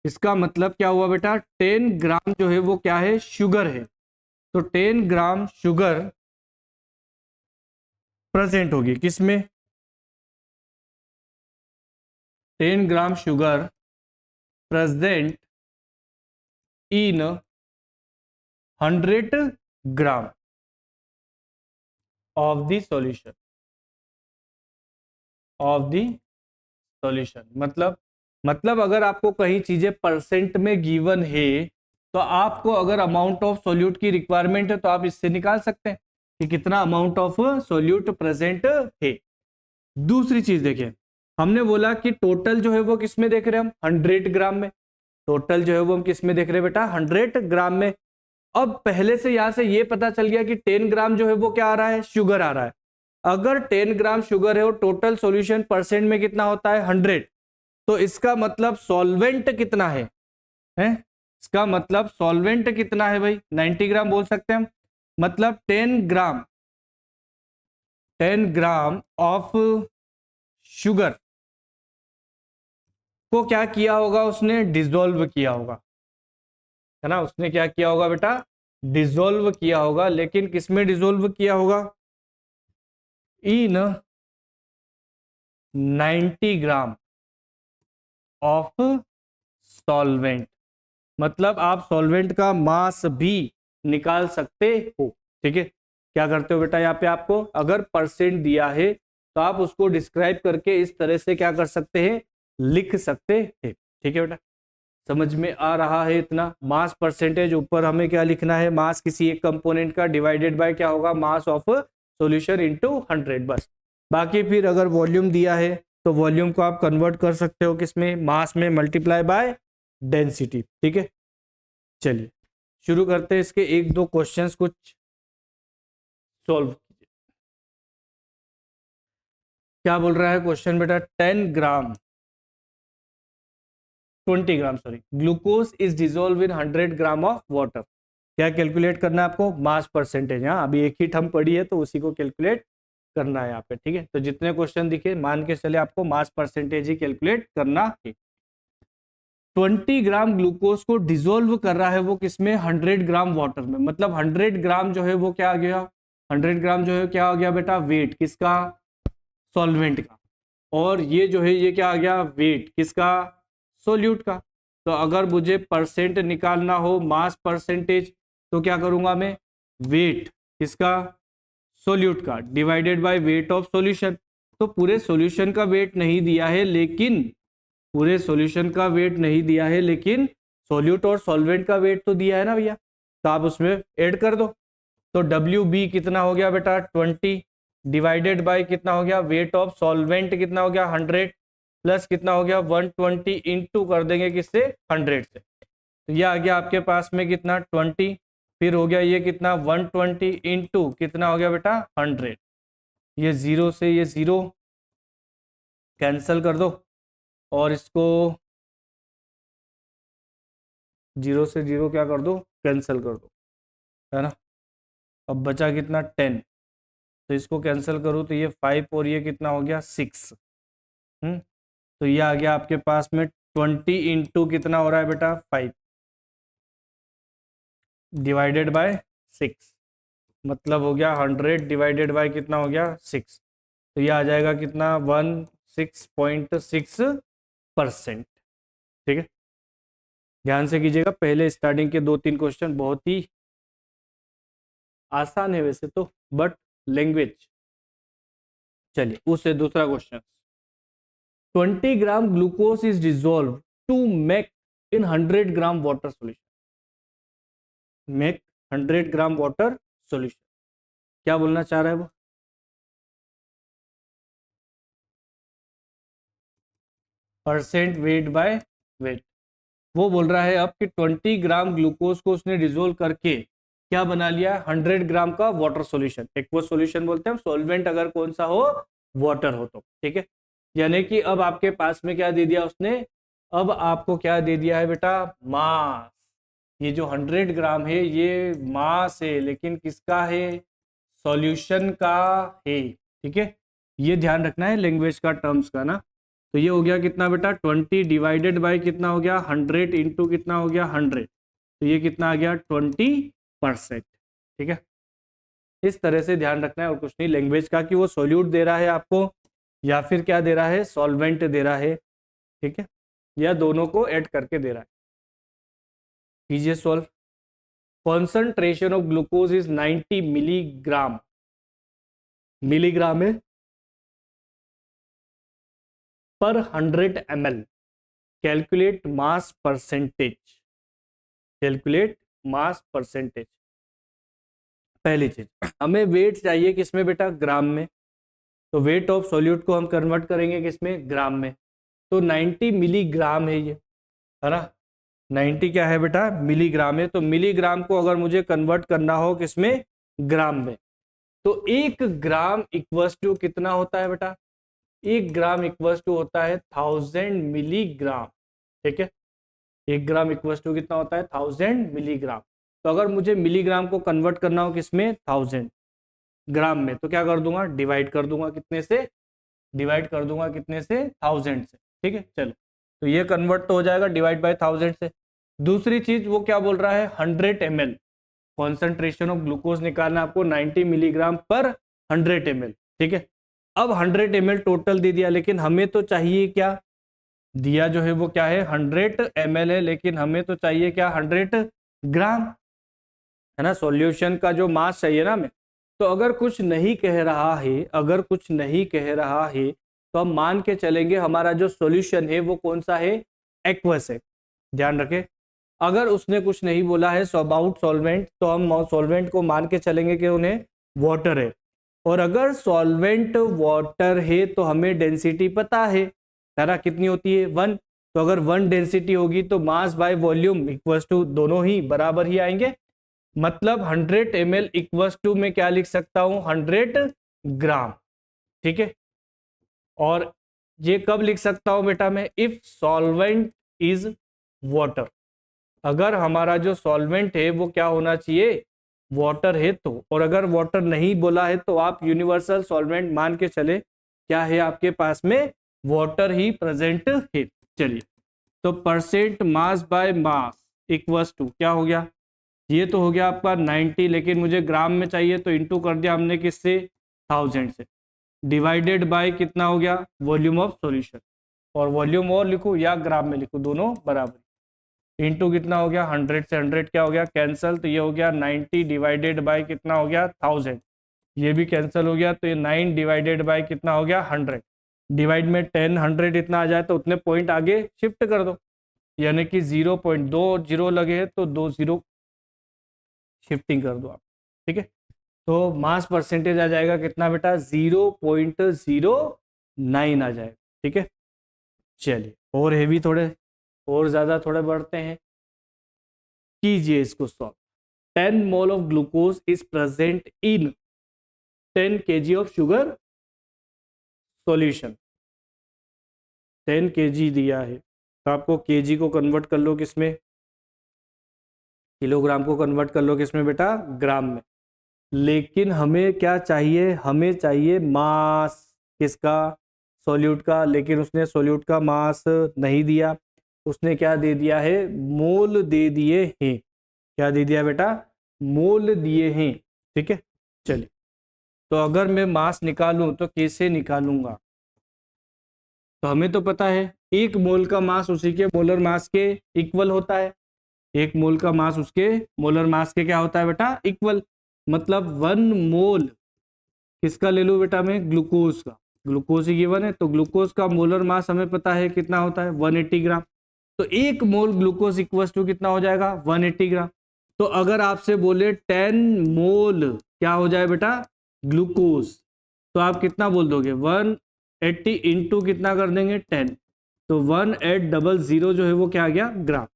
इसका मतलब क्या हुआ बेटा, 10 ग्राम जो है वो क्या है, शुगर है। तो 10 ग्राम शुगर प्रेजेंट होगी किसमें, 10 gram sugar present in 100 gram of the solution, of the solution. मतलब अगर आपको कहीं चीजें परसेंट में गिवन है, तो आपको अगर अमाउंट ऑफ सोल्यूट की रिक्वायरमेंट है तो आप इससे निकाल सकते हैं कि कितना अमाउंट ऑफ सोल्यूट प्रेजेंट है। दूसरी चीज देखिए, हमने बोला कि टोटल जो है वो किस में देख रहे हैं हम, 100 ग्राम में। टोटल जो है वो हम किस में देख रहे हैं बेटा, 100 ग्राम में। अब पहले से यहां से ये पता चल गया कि 10 ग्राम जो है वो क्या आ रहा है, शुगर आ रहा है। अगर 10 ग्राम शुगर है और टोटल सॉल्यूशन परसेंट में कितना होता है, 100, तो इसका मतलब सॉल्वेंट कितना है? इसका मतलब सॉल्वेंट कितना है भाई, 90 ग्राम बोल सकते हैं हम। मतलब 10 ग्राम ऑफ शुगर को क्या किया होगा, उसने डिसॉल्व किया होगा, है ना। उसने क्या किया होगा बेटा, डिसॉल्व किया होगा। लेकिन किसमें डिसॉल्व किया होगा, इन 90 ग्राम ऑफ सॉल्वेंट। मतलब आप सॉल्वेंट का मास भी निकाल सकते हो, ठीक है। क्या करते हो बेटा, यहाँ पे आपको अगर परसेंट दिया है तो आप उसको डिस्क्राइब करके इस तरह से क्या कर सकते हैं, लिख सकते हैं, ठीक है बेटा। समझ में आ रहा है इतना। मास परसेंटेज, ऊपर हमें क्या लिखना है, मास किसी एक कंपोनेंट का डिवाइडेड बाय क्या होगा, मास ऑफ सॉल्यूशन इनटू 100, बस। बाकी फिर अगर वॉल्यूम दिया है तो वॉल्यूम को आप कन्वर्ट कर सकते हो किसमें, मास में मल्टीप्लाई बाय डेंसिटी, ठीक है। चलिए शुरू करते हैं इसके एक दो क्वेश्चंस कुछ सॉल्व कीजिए। क्या बोल रहा है क्वेश्चन बेटा, 20 ग्राम sorry, glucose is dissolve in 100 gram of water. क्या कैलकुलेट करना है आपको, मास परसेंटेज। हाँ अभी एक ही टर्म पड़ी है तो उसी को कैलकुलेट करना है यहाँ पे, ठीक है। तो जितने क्वेश्चन दिखे मान के चले आपको मास परसेंटेज ही कैलकुलेट करना है। 20 ग्राम ग्लूकोज को डिसोल्व कर रहा है वो किसमें, 100 ग्राम वाटर में। मतलब 100 ग्राम जो है वो क्या आ गया, 100 ग्राम जो है क्या आ गया बेटा, वेट किसका, सॉल्वेंट का। और ये जो है ये क्या आ गया, वेट किसका, सोल्यूट का। तो अगर मुझे परसेंट निकालना हो, मास परसेंटेज, तो क्या करूंगा मैं, वेट किसका, सोल्यूट का divided by weight of solution. तो पूरे सॉल्यूशन का वेट नहीं दिया है, लेकिन पूरे सॉल्यूशन का वेट नहीं दिया है, लेकिन सॉल्यूट और सॉल्वेंट का वेट तो दिया है ना भैया, तो आप उसमें ऐड कर दो। तो WB कितना हो गया बेटा 20 डिवाइडेड बाय कितना हो गया वेट ऑफ सॉल्वेंट कितना हो गया 100 प्लस कितना हो गया 120 इंटू कर देंगे किससे 100 से। तो ये आ गया आपके पास में कितना 20, फिर हो गया ये कितना 120 इंटू कितना हो गया बेटा 100। ये जीरो से ये जीरो कैंसिल कर दो और इसको जीरो से जीरो क्या कर दो कैंसिल कर दो, है ना। अब बचा कितना 10, तो इसको कैंसिल करूँ तो ये 5 और ये कितना हो गया 6। तो ये आ गया आपके पास में 20 इंटू कितना हो रहा है बेटा 5 डिवाइडेड बाय 6, मतलब हो गया 100 डिवाइडेड बाय कितना हो गया 6। तो ये आ जाएगा कितना 16.6%। ठीक है, ध्यान से कीजिएगा, पहले स्टार्टिंग के 2-3 क्वेश्चन बहुत ही आसान है वैसे तो, बट लैंग्वेज। चलिए उससे दूसरा question, 20 gram glucose is dissolve to make in 100 gram water solution. Make 100 gram water solution, क्या बोलना चाह रहा है वो? Percent weight by weight. वो बोल रहा है अब कि 20 ग्राम ग्लूकोज को उसने डिजोल्व करके क्या बना लिया 100 ग्राम का वाटर सॉल्यूशन। एक्वा सॉल्यूशन बोलते हैं सॉल्वेंट अगर कौन सा हो वाटर हो तो, ठीक है। यानी कि अब आपके पास में क्या दे दिया उसने, अब आपको क्या दे दिया है बेटा मास। ये जो 100 ग्राम है ये मास है, लेकिन किसका है सॉल्यूशन का है, ठीक है। ये ध्यान रखना है लैंग्वेज का टर्म्स का ना। तो ये हो गया कितना बेटा 20 डिवाइडेड बाय कितना हो गया 100 इंटू कितना हो गया 100, तो ये कितना आ गया 20%। ठीक है, इस तरह से ध्यान रखना है और कुछ नहीं लैंग्वेज का, कि वो सॉल्यूट दे रहा है आपको या फिर क्या दे रहा है सॉल्वेंट दे रहा है, ठीक है, या दोनों को ऐड करके दे रहा है। कीजिए solve. Concentration of glucose is 90 milligram, milligram है पर 100 ml। Calculate mass percentage, calculate mass percentage. पहली चीज हमें वेट चाहिए किसमें बेटा ग्राम में, तो वेट ऑफ सॉल्यूट को हम कन्वर्ट करेंगे किसमें ग्राम में। तो 90 मिलीग्राम है ये, है ना। 90 क्या है बेटा मिलीग्राम है, तो मिलीग्राम को अगर मुझे कन्वर्ट करना हो किसमें ग्राम में, तो 1 ग्राम इक्वल्स टू कितना होता है बेटा 1 ग्राम इक्वल्स टू होता है 1000 मिलीग्राम। ठीक है, 1 ग्राम इक्वल्स टू कितना होता है 1000 मिलीग्राम। तो अगर मुझे मिलीग्राम को कन्वर्ट करना हो किसमें 1000 ग्राम में, तो क्या कर दूंगा डिवाइड कर दूंगा कितने से, डिवाइड कर दूंगा कितने से 1000 से। ठीक है, चलो तो ये कन्वर्ट तो हो जाएगा डिवाइड बाय 1000 से। दूसरी चीज वो क्या बोल रहा है 100 ml कॉन्सेंट्रेशन ऑफ ग्लूकोज निकालना आपको 90 मिलीग्राम पर 100 ml। ठीक है, अब 100 ml टोटल दे दिया, लेकिन हमें तो चाहिए क्या, दिया जो है वो क्या है 100 ml है, लेकिन हमें तो चाहिए क्या 100 ग्राम, है ना। सॉल्यूशन का जो मास चाहिए ना हमें। तो अगर कुछ नहीं कह रहा है, अगर कुछ नहीं कह रहा है, तो हम मान के चलेंगे हमारा जो सॉल्यूशन है वो कौन सा है एक्वस है। ध्यान रखें, अगर उसने कुछ नहीं बोला है अबाउट सॉल्वेंट, तो हम सॉल्वेंट को मान के चलेंगे कि उन्हें वाटर है। और अगर सॉल्वेंट वाटर है तो हमें डेंसिटी पता है ना कितनी होती है 1। तो अगर 1 डेंसिटी होगी तो mass by volume equals to दोनों ही बराबर ही आएंगे। मतलब 100 ml इक्वल्स टू में क्या लिख सकता हूं 100 ग्राम। ठीक है, और ये कब लिख सकता हूं बेटा मैं, इफ सॉल्वेंट इज वाटर। अगर हमारा जो सॉल्वेंट है वो क्या होना चाहिए वाटर है तो, और अगर वाटर नहीं बोला है तो आप यूनिवर्सल सॉल्वेंट मान के चले क्या है आपके पास में वाटर ही प्रेजेंट है। चलिए, तो percent mass by mass equals to क्या हो गया, ये तो हो गया आपका 90, लेकिन मुझे ग्राम में चाहिए तो इंटू कर दिया हमने किससे 1000 से, डिवाइडेड बाय कितना हो गया वॉल्यूम ऑफ सॉल्यूशन। और वॉल्यूम और लिखूं या ग्राम में लिखूं दोनों बराबर, इंटू कितना हो गया 100 से 100 क्या हो गया कैंसल, तो ये हो गया 90 डिवाइडेड बाय कितना हो गया 1000। ये भी कैंसिल हो गया, तो ये 9 डिवाइडेड बाय कितना हो गया 100, डिवाइड में 10 100 इतना आ जाए तो उतने पॉइंट आगे शिफ्ट कर दो, यानी कि 0.2 जीरो लगे हैं तो 2 जीरो शिफ्टिंग कर दो आप, ठीक है। तो मास परसेंटेज आ जाएगा कितना बेटा 0.09 आ जाएगा, ठीक है। चलिए और हेवी थोड़े और ज्यादा थोड़े बढ़ते हैं, कीजिए इसको solve. 10 mole of glucose is present in 10 kg of sugar solution. 10 kg दिया है तो आपको kg को कन्वर्ट कर लो किसमें, किलोग्राम को कन्वर्ट कर लो किसमें बेटा, ग्राम में। लेकिन हमें क्या चाहिए, हमें चाहिए मास किसका, सॉल्यूट का। लेकिन उसने सॉल्यूट का मास नहीं दिया, उसने क्या दे दिया है, मोल दे दिए हैं। क्या दे दिया बेटा, मोल दिए हैं, ठीक है। चलिए तो अगर मैं मास निकालूं तो कैसे निकालूंगा, तो हमें तो पता है एक मोल का मास उसी के मोलर मास के इक्वल होता है, एक मोल का मास उसके मोलर मास के क्या होता है बेटा, इक्वल। मतलब 1 मोल किसका ले लूं बेटा मैं, ग्लूकोज का। ग्लूकोज ही गिवन है तो ग्लूकोज का मोलर मास हमें पता है कितना होता है 180 ग्राम। तो एक मोल ग्लूकोज इक्वल टू कितना हो जाएगा 180 ग्राम। तो अगर आपसे बोले 10 मोल क्या हो जाए बेटा ग्लूकोज, तो आप कितना बोल दोगे 180 इंटू कितना कर देंगे 10, तो 1800 जो है वो क्या आ गया ग्राम।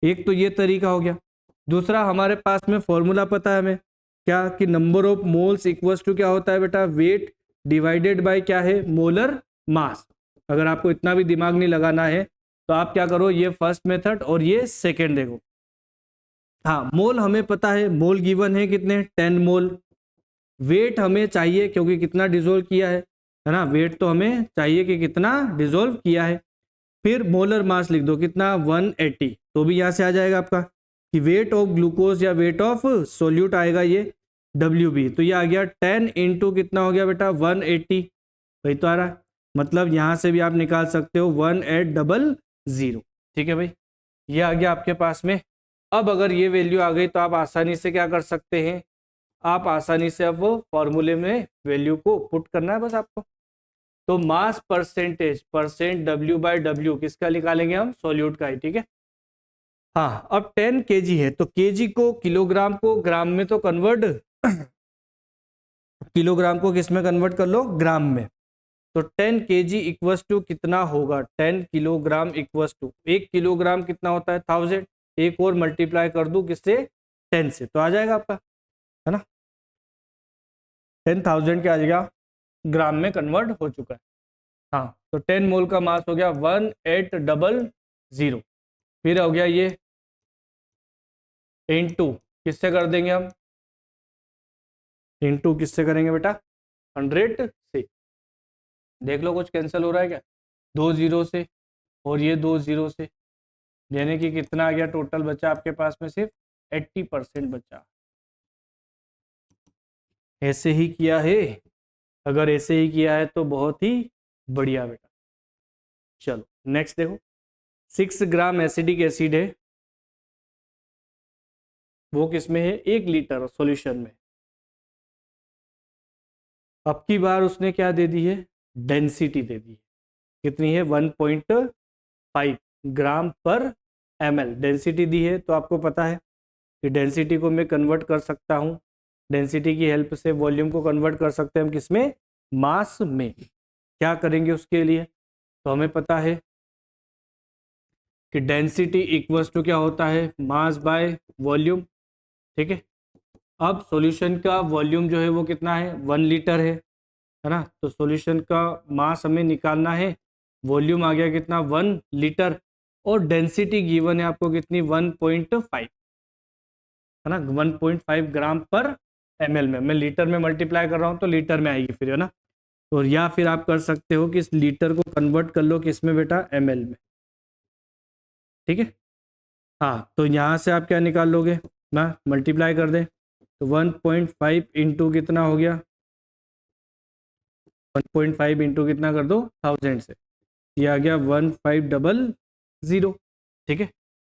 एक तो ये तरीका हो गया। दूसरा हमारे पास में फॉर्मूला पता है हमें क्या, कि number of moles equals to क्या होता है बेटा, वेट डिवाइडेड बाय क्या है, मोलर मास। अगर आपको इतना भी दिमाग नहीं लगाना है तो आप क्या करो, ये फर्स्ट मेथड और ये सेकेंड देखो। हाँ मोल हमें पता है, मोल गिवन है कितने 10 मोल। वेट हमें चाहिए क्योंकि कितना डिसोल्व किया है ना, वेट तो हमें चाहिए कि कितना डिसोल्व किया है। फिर मोलर मास लिख दो कितना 180, तो भी यहाँ से आ जाएगा आपका कि वेट ऑफ ग्लूकोज या वेट ऑफ सोल्यूट आएगा ये WB। तो ये आ गया 10 इंटू कितना हो गया बेटा 180, वही तो आ रहा है। मतलब यहाँ से भी आप निकाल सकते हो 1800, ठीक है भाई, ये आ गया आपके पास में। अब अगर ये वैल्यू आ गई तो आप आसानी से क्या कर सकते हैं, आप आसानी से अब फॉर्मूले में वैल्यू को पुट करना है बस आपको। तो मास परसेंटेज परसेंट W/W किसका निकालेंगे हम, सॉल्यूट का ही, ठीक है। हाँ अब 10 kg है तो kg को किलोग्राम को ग्राम में तो कन्वर्ट किलोग्राम को किस में कन्वर्ट कर लो, ग्राम में। तो 10 kg इक्वल्स टू कितना होगा, 10 किलोग्राम इक्वल्स टू 1 किलोग्राम कितना होता है 1000, एक और मल्टीप्लाई कर दूं किससे 10 से, तो आ जाएगा आपका, है ना। 10,000 क्या आ जाएगा, ग्राम में कन्वर्ट हो चुका है। हाँ तो 10 मोल का मास हो गया 1800। फिर हो गया ये इंटू किससे कर देंगे हम, इंटू किससे करेंगे बेटा 100 से। देख लो कुछ कैंसिल हो रहा है क्या, 2 जीरो से और ये 2 जीरो से, यानी कि कितना आ गया टोटल बचा आपके पास में, सिर्फ 80% बचा। ऐसे ही किया है, अगर ऐसे ही किया है तो बहुत ही बढ़िया बेटा। चलो नेक्स्ट देखो, 6 ग्राम एसिडिक एसिड है, वो किसमें है 1 लीटर सॉल्यूशन में। अब की बार उसने क्या दे दी है, डेंसिटी दे दी है, कितनी है 1.5 ग्राम पर ml डेंसिटी दी है। तो आपको पता है कि डेंसिटी को मैं कन्वर्ट कर सकता हूँ, डेंसिटी की हेल्प से वॉल्यूम को कन्वर्ट कर सकते हैं हम किसमें, मास में। क्या करेंगे उसके लिए, तो हमें पता है कि डेंसिटी इक्वल्स टू क्या होता है, मास बाय वॉल्यूम, ठीक है। अब सॉल्यूशन का वॉल्यूम जो है वो कितना है 1 लीटर है ना। तो सॉल्यूशन का मास हमें निकालना है, वॉल्यूम आ गया कितना 1 लीटर, और डेंसिटी गिवन है आपको कितनी 1.5, है ना, 1.5 ग्राम पर ml में। मैं लीटर में मल्टीप्लाई कर रहा हूँ तो लीटर में आएगी फिर, है ना। और या फिर आप कर सकते हो कि इस लीटर को कन्वर्ट कर लो किसमें बेटा, ml में, ठीक है। हाँ तो यहाँ से आप क्या निकाल लोगे ना, मल्टीप्लाई कर दें तो 1.5 इंटू कितना हो गया, 1.5 इंटू कितना कर दो 1000 से, ये आ गया 1500, ठीक है।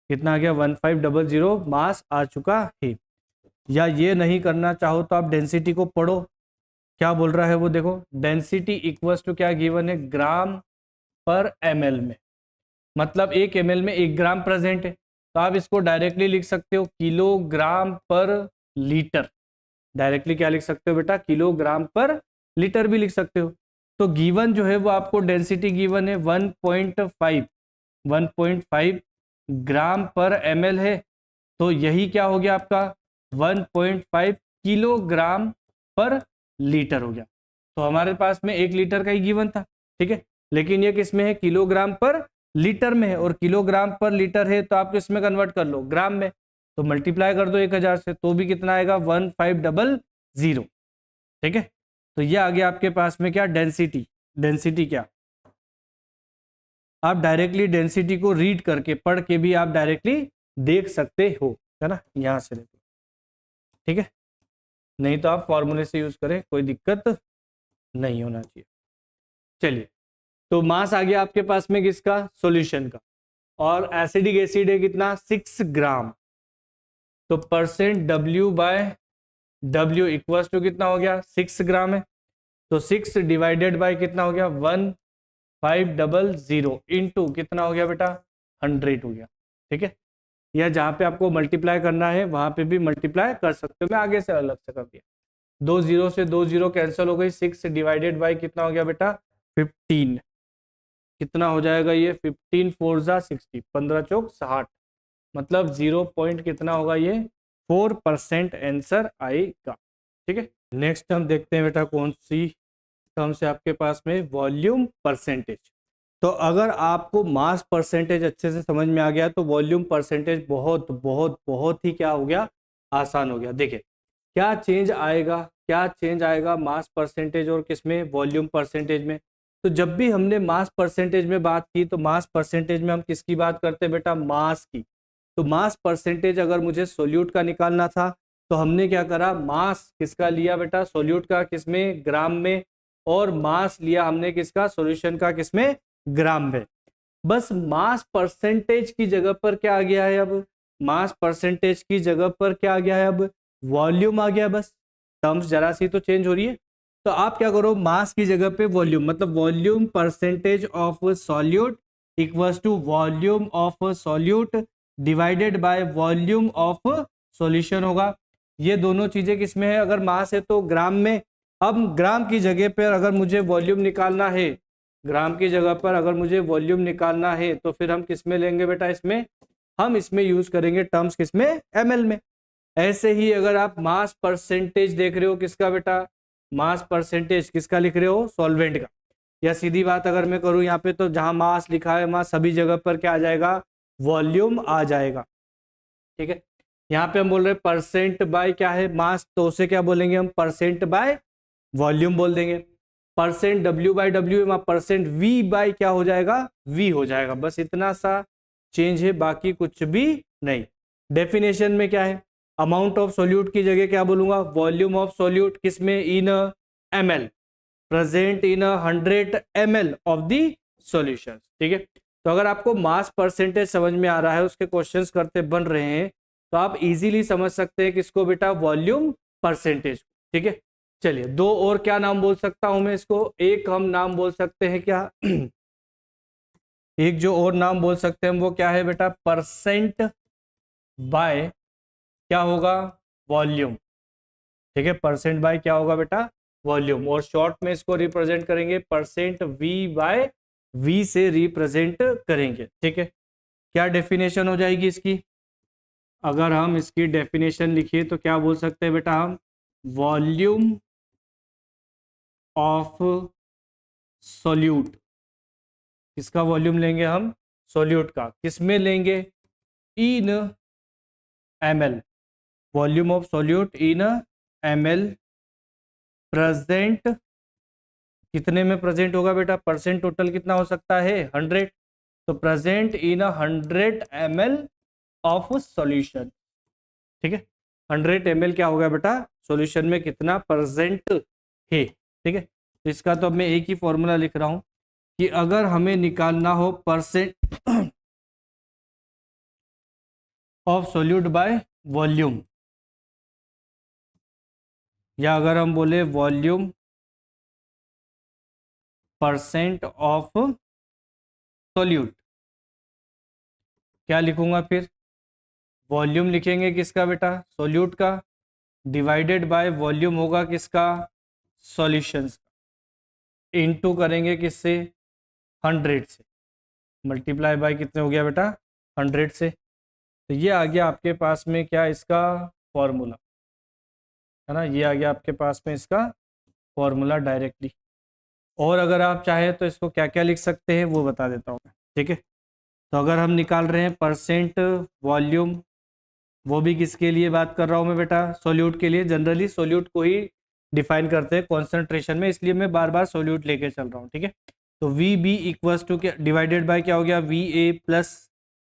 कितना आ गया 1500 मास आ चुका है। या ये नहीं करना चाहो तो आप डेंसिटी को पढ़ो, क्या बोल रहा है वो देखो, डेंसिटी इक्वल्स टू क्या गिवन है, ग्राम पर ml में, मतलब 1 ml में 1 ग्राम प्रेजेंट है, तो आप इसको डायरेक्टली लिख सकते हो किलोग्राम पर लीटर। डायरेक्टली क्या लिख सकते हो बेटा, किलोग्राम पर लीटर भी लिख सकते हो। तो गिवन जो है वो आपको डेंसिटी गिवन है 1.5 ग्राम पर ml है, तो यही क्या हो गया आपका 1.5 किलोग्राम पर लीटर हो गया। तो हमारे पास में 1 लीटर का ही गिवन था, ठीक है, लेकिन ये किस में है, किलोग्राम पर लीटर में है, और किलोग्राम पर लीटर है तो आप किस में कन्वर्ट कर लो, ग्राम में, तो मल्टीप्लाई कर दो 1000 से, तो भी कितना आएगा 1500, ठीक है। तो ये आ गया आपके पास में क्या, डेंसिटी। डेंसिटी क्या, आप डायरेक्टली डेंसिटी को रीड करके पढ़ के भी आप डायरेक्टली देख सकते हो, है ना, यहां से देखो, ठीक है, नहीं तो आप फॉर्मूले से यूज करें, कोई दिक्कत नहीं होना चाहिए। चलिए, तो मास आ गया आपके पास में किसका, सॉल्यूशन का, और एसिडिक एसिड है कितना 6 ग्राम, तो परसेंट W/W इक्वल टू कितना हो गया 6 ग्राम है, तो 6 डिवाइडेड बाय कितना हो गया 1500 इंटू कितना हो गया बेटा 100 हो गया, ठीक है। या जहां पे आपको मल्टीप्लाई करना है वहां पे भी मल्टीप्लाई कर सकते हो, मैं आगे से अलग से कर दिया, 2 0 से 2 0 कैंसिल हो गई, 6 डिवाइडेड बाय कितना हो गया बेटा 15, कितना हो जाएगा ये 15 4 जा 60, 15 चौक 60, मतलब 0 पॉइंट कितना होगा ये 4% आंसर आएगा, ठीक है। नेक्स्ट हम देखते हैं बेटा कौन सी टर्म से आपके पास में, वॉल्यूम परसेंटेज। तो अगर आपको मास परसेंटेज अच्छे से समझ में आ गया तो वॉल्यूम परसेंटेज बहुत बहुत बहुत ही क्या हो गया, आसान हो गया। देखिए क्या चेंज आएगा, क्या चेंज आएगा मास परसेंटेज और किसमें, वॉल्यूम परसेंटेज में। तो जब भी हमने मास परसेंटेज में बात की तो मास परसेंटेज में हम किसकी बात करते हैं बेटा, मास की। तो मास परसेंटेज अगर मुझे सोल्यूट का निकालना था तो हमने क्या करा, मास किसका लिया बेटा, सोल्यूट का किसमें, ग्राम में, और मास लिया हमने किसका, सॉल्यूशन का किसमें, ग्राम में। बस मास परसेंटेज की जगह पर क्या आ गया है अब, मास परसेंटेज की जगह पर क्या आ गया है अब, वॉल्यूम आ गया, बस टर्म्स जरा सी तो चेंज हो रही है। तो आप क्या करो, मास की जगह पे वॉल्यूम, मतलब volume percentage of solute equals to volume of solute divided by volume of solution होगा। ये दोनों चीजें किसमें है, अगर मास है तो ग्राम में। अब ग्राम की जगह पर अगर मुझे वॉल्यूम निकालना है, ग्राम की जगह पर अगर मुझे वॉल्यूम निकालना है तो फिर हम किसमें लेंगे बेटा, इसमें हम इसमें यूज करेंगे टर्म्स किसमें, ml में। ऐसे ही अगर आप मास परसेंटेज देख रहे हो किसका बेटा, मास परसेंटेज किसका लिख रहे हो, सॉल्वेंट का, या सीधी बात अगर मैं करूं यहाँ पे तो जहां मास लिखा है वहां सभी जगह पर क्या आ जाएगा, वॉल्यूम आ जाएगा, ठीक है। यहाँ पे हम बोल रहे हैं परसेंट बाय क्या है, मास, तो उसे क्या बोलेंगे हम, परसेंट बाय वॉल्यूम बोल देंगे। परसेंट W/W में परसेंट V बाय क्या हो जाएगा, V हो जाएगा, बस इतना सा चेंज है, बाकी कुछ भी नहीं। डेफिनेशन में क्या है, अमाउंट ऑफ सोल्यूट की जगह क्या बोलूंगा, वॉल्यूम ऑफ सोल्यूट किसमें, इन ml, present in 100 ml of the solution, ठीक है। तो अगर आपको मास परसेंटेज समझ में आ रहा है, उसके क्वेश्चंस करते बन रहे हैं, तो आप इजीली समझ सकते हैं किसको बेटा, वॉल्यूम परसेंटेज, ठीक है। चलिए दो और क्या नाम बोल सकता हूं मैं इसको, एक हम नाम बोल सकते हैं क्या एक जो और नाम बोल सकते हैं वो क्या है बेटा, परसेंट बाय क्या होगा, वॉल्यूम, ठीक है। परसेंट बाय क्या होगा बेटा, वॉल्यूम, और शॉर्ट में इसको रिप्रेजेंट करेंगे परसेंट V/V से रिप्रेजेंट करेंगे, ठीक है। क्या डेफिनेशन हो जाएगी इसकी, अगर हम इसकी डेफिनेशन लिखिए तो क्या बोल सकते हैं बेटा हम, वॉल्यूम ऑफ सोल्यूट, किसका वॉल्यूम लेंगे हम, सोल्यूट का, किसमें लेंगे, इन ml, volume of solute in ml, present कितने में प्रेजेंट होगा बेटा, परसेंट टोटल कितना हो सकता है 100, तो present in 100 ml of solution, ठीक है। 100 ml क्या होगा बेटा, सॉल्यूशन में कितना प्रेजेंट है, ठीक है। तो इसका तो अब मैं एक ही फॉर्मूला लिख रहा हूं कि अगर हमें निकालना हो percent of solute by volume, या अगर हम बोले वॉल्यूम परसेंट ऑफ सोल्यूट। क्या लिखूंगा फिर, वॉल्यूम लिखेंगे किसका बेटा, सोल्यूट का, डिवाइडेड बाय वॉल्यूम होगा किसका, सॉल्यूशंस का, इनटू करेंगे किससे, 100 से, मल्टीप्लाई बाय कितने हो गया बेटा, 100 से। तो ये आ गया आपके पास में क्या, इसका फॉर्मूला है ना, ये आ गया आपके पास में इसका फॉर्मूला डायरेक्टली। और अगर आप चाहें तो इसको क्या क्या लिख सकते हैं वो बता देता हूँ मैं, ठीक है। तो अगर हम निकाल रहे हैं परसेंट वॉल्यूम, वो भी किसके लिए बात कर रहा हूँ मैं बेटा, सोल्यूट के लिए। जनरली सोल्यूट को ही डिफाइन करते हैं कॉन्सेंट्रेशन में, इसलिए मैं बार बार सोल्यूट लेके चल रहा हूँ, ठीक है। तो वी बी इक्वल्स टू क्या, डिवाइडेड बाय क्या हो गया, V A plus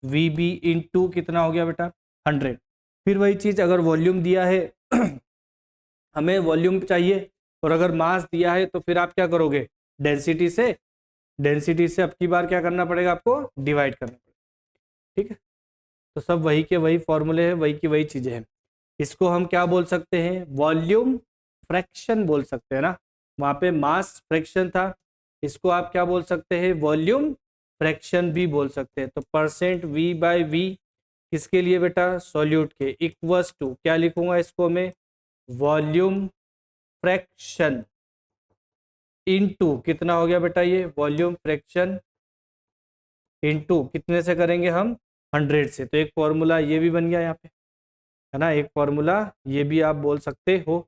V B into कितना हो गया बेटा, 100। फिर वही चीज़, अगर वॉल्यूम दिया है हमें वॉल्यूम चाहिए, और अगर मास दिया है तो फिर आप क्या करोगे, डेंसिटी से अब की बार क्या करना पड़ेगा, आपको डिवाइड करना पड़ेगा, ठीक है। तो सब वही के वही फॉर्मूले हैं, वही की वही चीजें हैं। इसको हम क्या बोल सकते हैं, वॉल्यूम फ्रैक्शन बोल सकते हैं ना, वहां पे मास फ्रैक्शन था, इसको आप क्या बोल सकते हैं, वॉल्यूम फ्रैक्शन भी बोल सकते हैं। तो परसेंट वी बाय वी किसके लिए बेटा, सॉल्यूट के, इक्वल्स टू क्या लिखूंगा इसको मैं, वॉल्यूम फ्रैक्शन इनटू कितना हो गया बेटा, ये वॉल्यूम फ्रैक्शन इनटू कितने से करेंगे हम, 100 से। तो एक फॉर्मूला ये भी बन गया यहाँ पे, है ना, एक फॉर्मूला ये भी आप बोल सकते हो।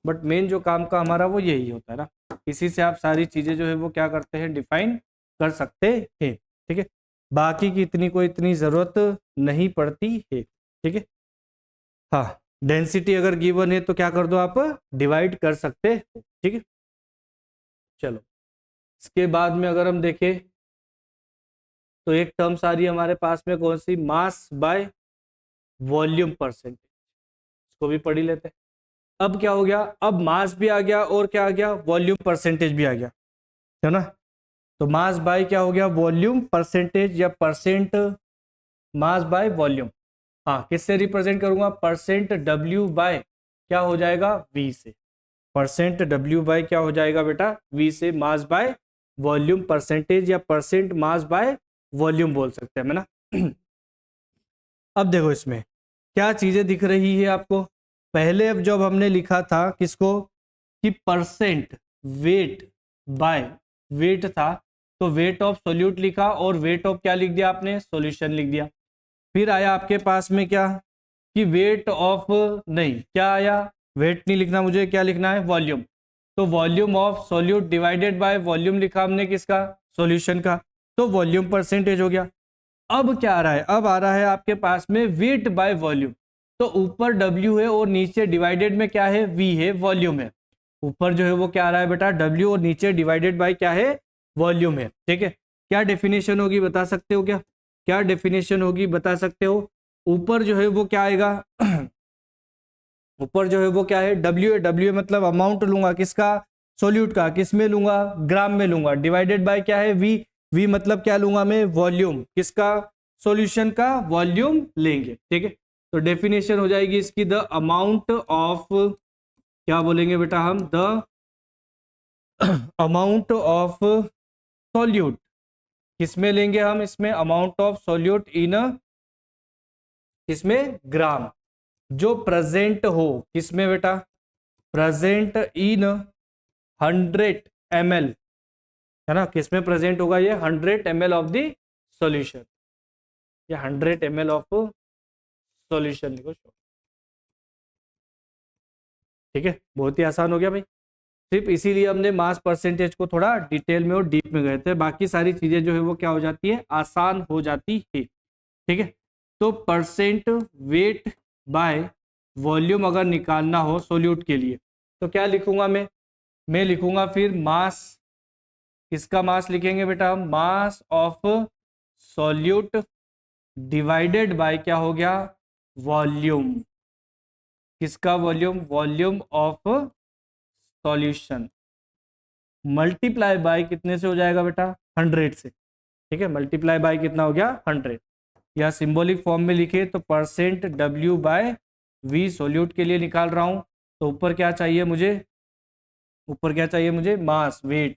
बट मेन जो काम का हमारा वो यही होता है ना, इसी से आप सारी चीजें जो है वो क्या करते हैं, डिफाइन कर सकते हैं, ठीक है। बाकी की इतनी जरूरत नहीं पड़ती है, ठीक है। हाँ, डेंसिटी अगर गिवन है तो क्या कर दो आप, डिवाइड कर सकते हो, ठीक है। चलो, इसके बाद में अगर हम देखें तो एक टर्म्स आ रही है हमारे पास में, कौन सी, मास बाय वॉल्यूम परसेंटेज, इसको भी पढ़ ही लेते हैं। अब क्या हो गया, अब मास भी आ गया और क्या आ गया, वॉल्यूम परसेंटेज भी आ गया, है ना। तो मास बाय क्या हो गया, वॉल्यूम परसेंटेज, या परसेंट मास बाय वॉल्यूम, हाँ किससे रिप्रेजेंट करूंगा, परसेंट डब्ल्यू बाय क्या हो जाएगा, वी से, परसेंट डब्ल्यू बाय क्या हो जाएगा बेटा, वी से, मास बाय वॉल्यूम परसेंटेज या परसेंट मास बाय वॉल्यूम बोल सकते हैं ना। अब देखो इसमें क्या चीजें दिख रही है आपको, पहले अब जब हमने लिखा था किसको, कि परसेंट वेट बाय वेट था, तो वेट ऑफ सोल्यूट लिखा और वेट ऑफ क्या लिख दिया आपने, सॉल्यूशन लिख दिया। फिर आया आपके पास में क्या, कि वेट ऑफ, नहीं क्या आया, वेट नहीं लिखना मुझे, क्या लिखना है, वॉल्यूम। तो volume of solute divided by volume लिखा हमने किसका, सॉल्यूशन का, तो वॉल्यूम परसेंटेज हो गया। अब क्या आ रहा है, अब आ रहा है आपके पास में वेट बाय वॉल्यूम। तो ऊपर W है और नीचे डिवाइडेड में क्या है, V है, वॉल्यूम है। ऊपर जो है वो क्या आ रहा है बेटा, W, और नीचे डिवाइडेड बाय क्या है, वॉल्यूम है, ठीक है। क्या डेफिनेशन होगी बता सकते हो, क्या क्या डेफिनेशन होगी बता सकते हो। ऊपर जो है वो क्या आएगा ऊपर जो है वो क्या है, W है, W मतलब अमाउंट लूंगा किसका, सोल्यूट का, किस में लूंगा, ग्राम में लूंगा, डिवाइडेड बाय क्या है, V मतलब क्या लूंगा मैं, वॉल्यूम किसका, सॉल्यूशन का वॉल्यूम लेंगे, ठीक है। तो डेफिनेशन हो जाएगी इसकी, द अमाउंट ऑफ, क्या बोलेंगे बेटा हम, द अमाउंट ऑफ सॉल्यूट, किसमें लेंगे हम, इसमें अमाउंट ऑफ सॉल्यूट इन, किसमें, ग्राम, जो प्रेजेंट हो किसमें बेटा, प्रेजेंट इन 100 ml, है ना, किसमें प्रेजेंट होगा ये, 100 ml ऑफ द सॉल्यूशन, या 100 ml ऑफ सॉल्यूशन लिखो, ठीक है। बहुत ही आसान हो गया भाई, सिर्फ इसीलिए हमने मास परसेंटेज को थोड़ा डिटेल में और डीप में गए थे, बाकी सारी चीजें जो है वो क्या हो जाती है, आसान हो जाती है, ठीक है। तो परसेंट वेट बाय वॉल्यूम अगर निकालना हो सोल्यूट के लिए तो क्या लिखूंगा मैं लिखूंगा फिर मास, किसका मास लिखेंगे बेटा हम, mass of solute divided by क्या हो गया, वॉल्यूम, किसका volume, volume of solution, multiply by कितने से हो जाएगा बेटा, 100 से, ठीक है। मल्टीप्लाई बाय कितना हो गया, 100, या सिंबॉलिक फॉर्म में लिखे तो percent W by V solute के लिए निकाल रहा हूं। तो ऊपर क्या चाहिए मुझे, ऊपर क्या चाहिए मुझे, मास, वेट,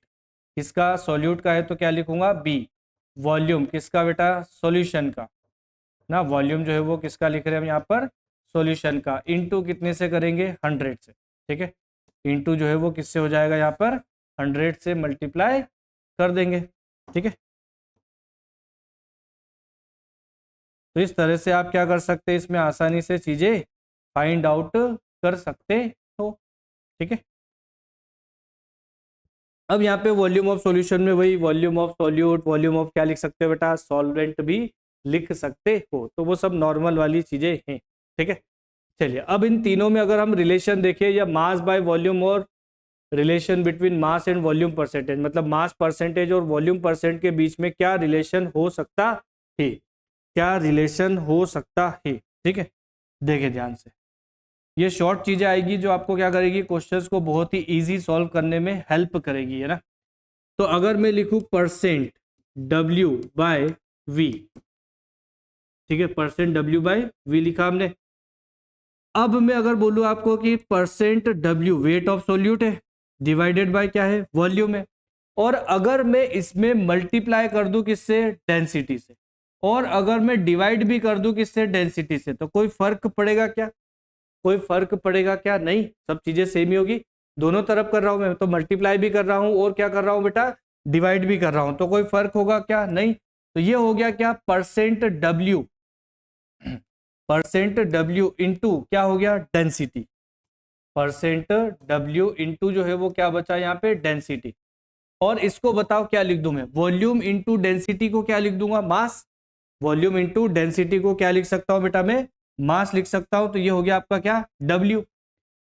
किसका, सॉल्यूट का है तो क्या लिखूंगा बी, वॉल्यूम किसका बेटा, सॉल्यूशन का ना, वॉल्यूम जो है वो किसका लिख रहे हैं हम यहाँ पर, सॉल्यूशन का, इनटू कितने से करेंगे 100 से, ठीक है, इनटू जो है वो किससे हो जाएगा यहाँ पर 100 से मल्टीप्लाई कर देंगे, ठीक है। तो इस तरह से आप क्या कर सकते हैं, इसमें आसानी से चीजें फाइंड आउट कर सकते हो, ठीक है। अब यहाँ पे वॉल्यूम ऑफ सॉल्यूशन में वही volume of solute, volume of क्या लिख सकते हो बेटा, सॉल्वेंट भी लिख सकते हो, तो वो सब नॉर्मल वाली चीजें हैं, ठीक है। चलिए अब इन तीनों में अगर हम रिलेशन देखें, या मास बाय वॉल्यूम और relation between mass and volume percentage, मतलब मास परसेंटेज और वॉल्यूम परसेंट के बीच में क्या रिलेशन हो सकता है, क्या रिलेशन हो सकता है, ठीक है। देखिए ध्यान से, ये शॉर्ट चीजें आएगी जो आपको क्या करेगी, क्वेश्चंस को बहुत ही इजी सॉल्व करने में हेल्प करेगी, है ना। तो अगर मैं लिखूं परसेंट W बाय V, ठीक है, परसेंट W बाय V लिखा हमने। अब मैं अगर बोलूं आपको कि percent W weight of solute है, डिवाइडेड बाय क्या है, वॉल्यूम है, और अगर मैं इसमें मल्टीप्लाई कर दूं किससे, डेंसिटी से, और अगर मैं डिवाइड भी कर दूं किससे, डेंसिटी से, तो कोई फर्क पड़ेगा क्या, कोई फर्क पड़ेगा क्या, नहीं, सब चीजें सेम ही होगी। दोनों तरफ कर रहा हूं मैं, तो मल्टीप्लाई भी कर रहा हूं और क्या कर रहा हूं बेटा, डिवाइड भी कर रहा हूं, तो कोई फर्क होगा क्या, नहीं। तो ये हो गया क्या, percent W, percent W into क्या हो गया, डेंसिटी, परसेंट W इंटू जो है वो क्या बचा यहाँ पे, डेंसिटी। और इसको बताओ क्या लिख दूं मैं, वॉल्यूम इंटू डेंसिटी को क्या लिख दूंगा, मास, वॉल्यूम इंटू डेंसिटी को क्या लिख सकता हूं बेटा, मैं मास लिख सकता हूं, तो ये हो गया आपका क्या, W,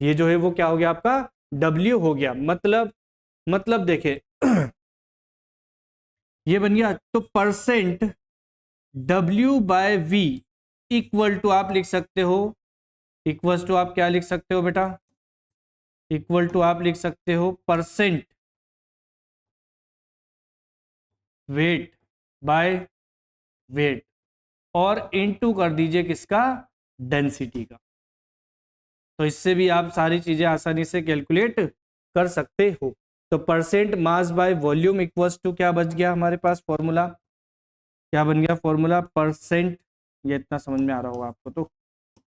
ये जो है वो क्या हो गया आपका, W हो गया, मतलब देखे ये बन गया, तो percent W by V equal to आप लिख सकते हो, इक्वल टू आप क्या लिख सकते हो बेटा, इक्वल टू आप लिख सकते हो परसेंट वेट बाय वेट, और इनटू कर दीजिए किसका, डेंसिटी का। तो इससे भी आप सारी चीजें आसानी से कैलकुलेट कर सकते हो। तो percent mass by volume equals to क्या बच गया हमारे पास फॉर्मूला, क्या बन गया फॉर्मूला, परसेंट, ये इतना समझ में आ रहा होगा आपको, तो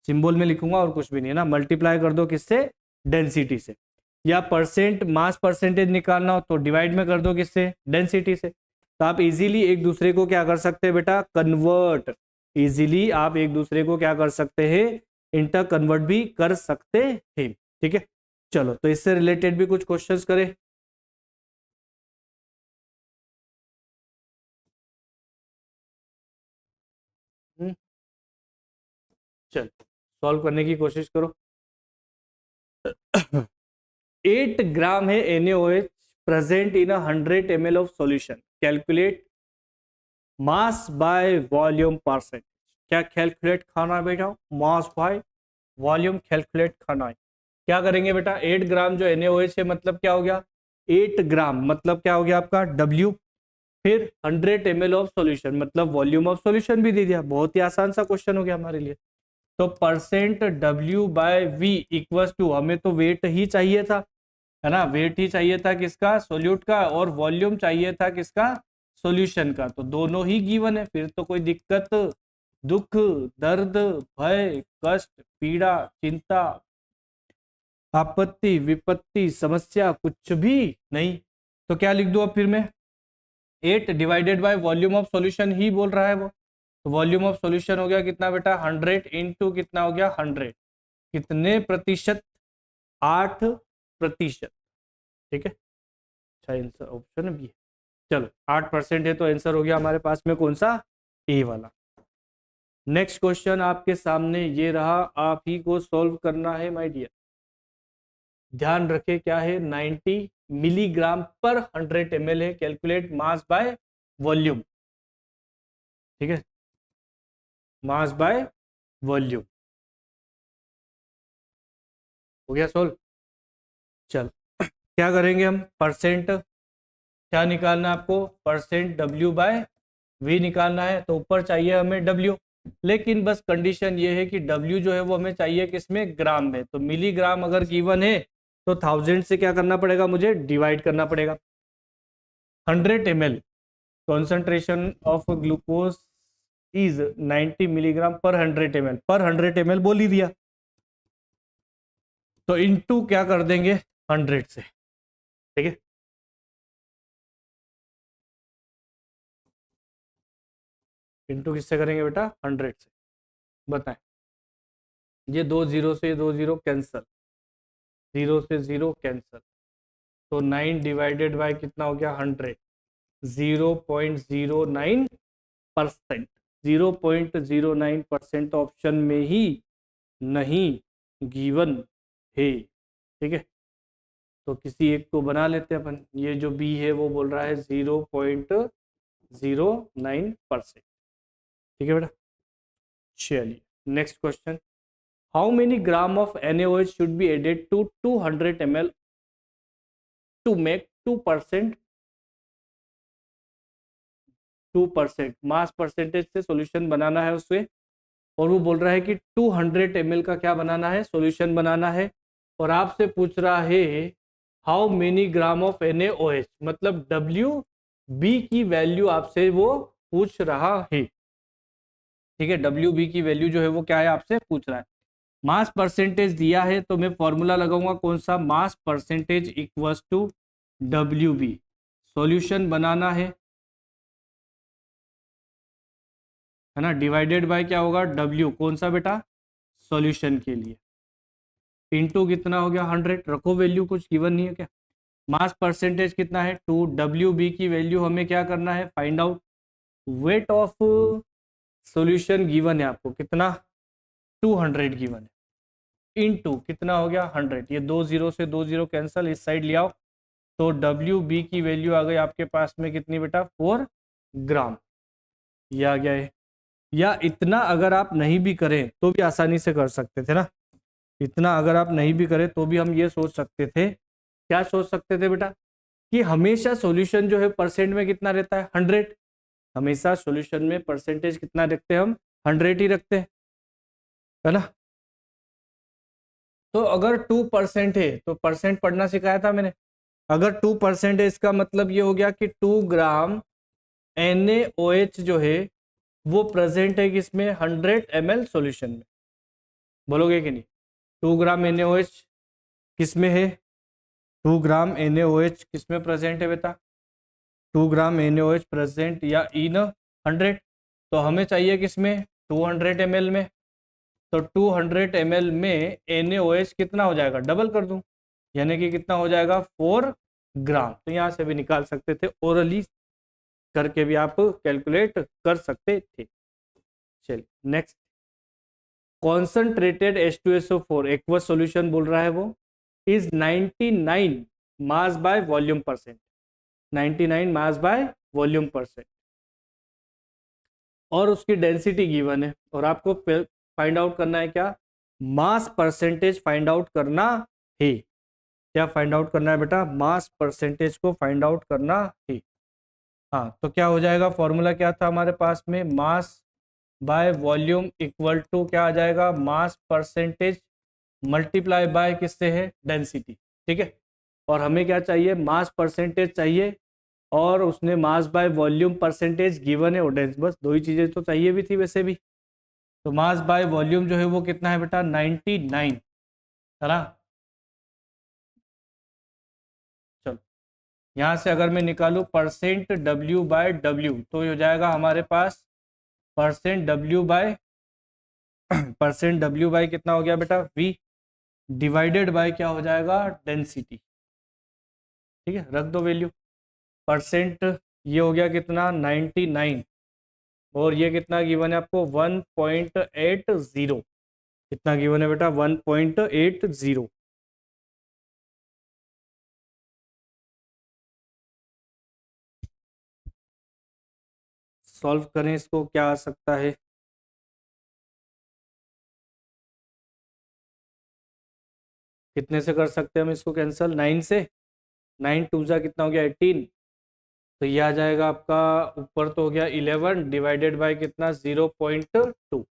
सिंबल में लिखूंगा और कुछ भी नहीं है ना, मल्टीप्लाई कर दो किससे, डेंसिटी से, या परसेंट मास परसेंटेज निकालना हो तो डिवाइड में कर दो किससे, डेंसिटी से। तो आप इजीली एक दूसरे को क्या कर सकते हैं बेटा, कन्वर्ट, इजीली आप एक दूसरे को क्या कर सकते हैं, इंटर कन्वर्ट भी कर सकते हैं, ठीक है। चलो तो इससे रिलेटेड भी कुछ क्वेश्चंस करें। चल सॉल्व करने की कोशिश करो। 8 ग्राम है NaOH present in 100 ml of solution, calculate mass by volume percent. क्या कैलकुलेट खाना है बेटा, मास बाय वॉल्यूम कैलकुलेट खाना है। क्या करेंगे बेटा, 8 ग्राम जो NaOH है मतलब क्या हो गया, 8 ग्राम मतलब क्या हो गया आपका W, फिर 100 ml ऑफ सॉल्यूशन मतलब वॉल्यूम ऑफ सॉल्यूशन भी दे दिया, बहुत ही आसान सा क्वेश्चन हो गया हमारे लिए। तो percent W by V equal to, हमें तो वेट ही चाहिए था, है ना, वेट ही चाहिए था किसका, सोल्यूट का, और वॉल्यूम चाहिए था किसका, सॉल्यूशन का, तो दोनों ही गिवन है, फिर तो कोई दिक्कत, दुख, दर्द, भय, कष्ट, पीड़ा, चिंता, आपत्ति, विपत्ति, समस्या कुछ भी नहीं। तो क्या लिख दूं अब फिर मैं, 8 divided by volume of solution ही बोल रहा है वो, तो वॉल्यूम ऑफ सॉल्यूशन हो गया कितना बेटा, 100 इंटू कितना हो गया 100, कितने प्रतिशत, 8%, ठीक है। अच्छा आंसर ऑप्शन भी है, चलो 8% है तो आंसर हो गया हमारे पास में कौन सा, ए वाला। नेक्स्ट क्वेश्चन आपके सामने ये रहा, आप ही को सॉल्व करना है माय डियर। ध्यान रखें क्या है, 90 मिलीग्राम पर 100 ml है, कैलकुलेट मास बाय वॉल्यूम, ठीक है, मास बाय वॉल्यूम। हो गया सोल्व। चल क्या करेंगे हम, परसेंट क्या निकालना है आपको, परसेंट W बाय V निकालना है, तो ऊपर चाहिए हमें W, लेकिन बस कंडीशन ये है कि W जो है वो हमें चाहिए किसमें, ग्राम में, तो मिलीग्राम अगर गिवन है तो 1000 से क्या करना पड़ेगा, मुझे डिवाइड करना पड़ेगा। 100 ml concentration of glucose is 90 milligram पर 100 ml, पर 100 ml बोल ही दिया, तो इनटू क्या कर देंगे 100 से, ठीक है। इनटू किससे करेंगे बेटा 100 से, बताएं। ये 2 जीरो से 2 जीरो कैंसल, 0 से 0 कैंसल, तो 9 डिवाइडेड बाय कितना हो गया 100, 0.09%, 0.09% ऑप्शन में ही नहीं गिवन है, ठीक है। तो किसी एक को बना लेते हैं अपन, ये जो बी है वो बोल रहा है 0.09%, ठीक है बेटा। चलिए next question, how many gram of NaOH should be added to 200 ml to make 2% mass percentage से सॉल्यूशन बनाना है उससे, और वो बोल रहा है कि 200 ml का क्या बनाना है, सॉल्यूशन बनाना है, और आपसे पूछ रहा है how many gram of NaOH, मतलब WB की वैल्यू आपसे वो पूछ रहा है, ठीक है। WB की वैल्यू जो है वो क्या है आपसे पूछ रहा है। मास परसेंटेज दिया है तो मैं फॉर्मूला लगाऊंगा कौन सा, mass percentage equals to WB, solution बनाना है ना, डिवाइडेड बाय क्या होगा W, कौन सा बेटा, सॉल्यूशन के लिए, इनटू कितना हो गया 100, रखो वैल्यू, कुछ गिवन नहीं है क्या। मास परसेंटेज कितना है 2, WB की वैल्यू हमें क्या करना है find out, weight of solution given है आपको कितना 200 गिवन है, इनटू कितना हो गया 100, ये 2 जीरो से 2 जीरो कैंसल, इस साइड ले आओ, तो WB की वैल्यू आ गई आपके पास में कितनी बेटा 4 ग्राम, ये आ गया है। या इतना अगर आप नहीं भी करें तो भी आसानी से कर सकते थे ना, इतना अगर आप नहीं भी करें तो भी हम ये सोच सकते थे, क्या सोच सकते थे बेटा, कि हमेशा सॉल्यूशन जो है परसेंट में कितना रहता है 100, हमेशा सॉल्यूशन में परसेंटेज कितना रखते हैं हम 100 ही रखते हैं, है ना। तो अगर 2% है तो परसेंट पढ़ना सिखाया था मैंने, अगर 2% है इसका मतलब ये हो गया कि 2 ग्राम NaOH जो है वो प्रेजेंट है किसमें 100 ml सॉल्यूशन में, बोलोगे कि नहीं। 2 ग्राम NaOH किस में है, 2 ग्राम NaOH किस में प्रेजेंट है बेटा, 2 ग्राम NaOH प्रेजेंट या इन 100, तो हमें चाहिए किस में 200 ml में, तो 200 ml में NaOH कितना हो जाएगा, डबल कर दूं, यानी कि कितना हो जाएगा 4 ग्राम, तो यहाँ से भी निकाल सकते थे, ओरली करके भी आप कैलकुलेट कर सकते थे। चलिए next, concentrated H2SO4 aqueous solution बोल रहा है वो, is 99 mass by volume percent, 99 mass by volume percent, और उसकी डेंसिटी गिवन है, और आपको फाइंड आउट करना है क्या, मास परसेंटेज फाइंड आउट करना है, क्या फाइंड आउट करना है बेटा, मास परसेंटेज को फाइंड आउट करना है। हाँ तो क्या हो जाएगा, फॉर्मूला क्या था हमारे पास में, mass by volume equal to क्या आ जाएगा, मास परसेंटेज मल्टीप्लाई बाय किससे है, डेंसिटी, ठीक है। और हमें क्या चाहिए, मास परसेंटेज चाहिए, और उसने मास बाय वॉल्यूम परसेंटेज गिवन है, और डेंस, बस दो ही चीजें तो चाहिए भी थी वैसे भी। तो मास बाय वॉल्यूम जो है वो कितना है बेटा 99, है ना। चलो यहाँ से अगर मैं निकालू परसेंट W/W, तो ये हो जाएगा हमारे पास परसेंट W बाय कितना हो गया बेटा V, डिवाइडेड बाय क्या हो जाएगा डेंसिटी, ठीक है, रख दो वैल्यू, परसेंट ये हो गया कितना 99, और ये कितना गिवन है आपको 1.80, कितना गिवन है बेटा 1.80, सॉल्व करें इसको, क्या आ सकता है, कितने से कर सकते हैं हम इसको कैंसिल, 9 से, 9 टू जा कितना हो गया 18, तो ये आ जाएगा आपका, ऊपर तो हो गया 11 डिवाइडेड बाय कितना 0.2,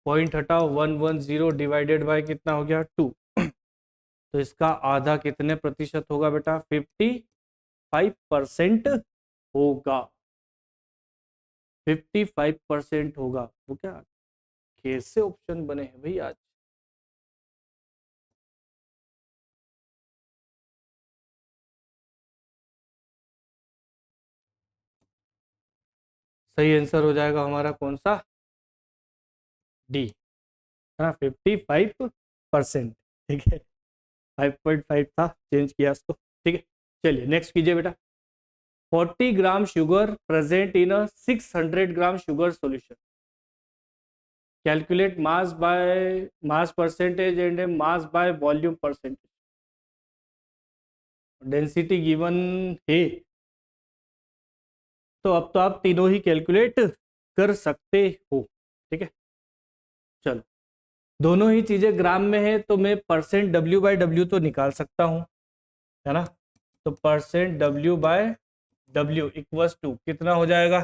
पॉइंट हटाओ 110 डिवाइडेड बाय कितना हो गया 2, तो इसका आधा कितने प्रतिशत होगा बेटा 55%, होगा, 55% होगा। वो क्या कैसे ऑप्शन बने हैं भाई आज? सही आंसर हो जाएगा हमारा कौन सा? डी, है ना, 55%। ठीक है, 5.5 था, चेंज किया इसको। ठीक है, चलिए नेक्स्ट कीजिए बेटा। 40 gram sugar present in a 600 gram sugar solution, calculate mass by mass percentage and mass by volume percentage. Density given है, तो अब तो आप तीनों ही कैलकुलेट कर सकते हो। ठीक है, चलो, दोनों ही चीजें ग्राम में है तो मैं परसेंट डब्ल्यू बाय डब्ल्यू तो निकाल सकता हूं, है ना। तो percent W by W equals to कितना हो जाएगा?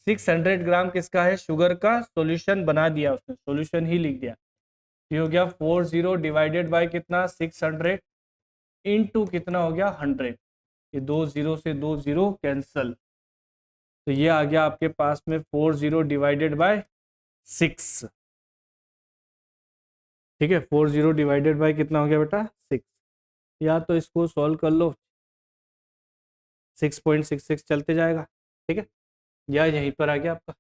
600 ग्राम किसका है? शुगर का। सॉल्यूशन बना दिया उसने, सॉल्यूशन ही लिख दिया। ये हो गया 40 डिवाइडेड बाय कितना? 600 इनटू कितना हो गया? 100। ये 2 जीरो से 2 जीरो कैंसल, तो ये आ गया आपके पास में 40 डिवाइडेड बाय 6। ठीक है, 40 डिवाइडेड बाय कितना हो गया बेटा? 6। या तो इसको सॉल्व कर लो, 6.66 चलते जाएगा। ठीक है, या यहीं पर आ गया आपका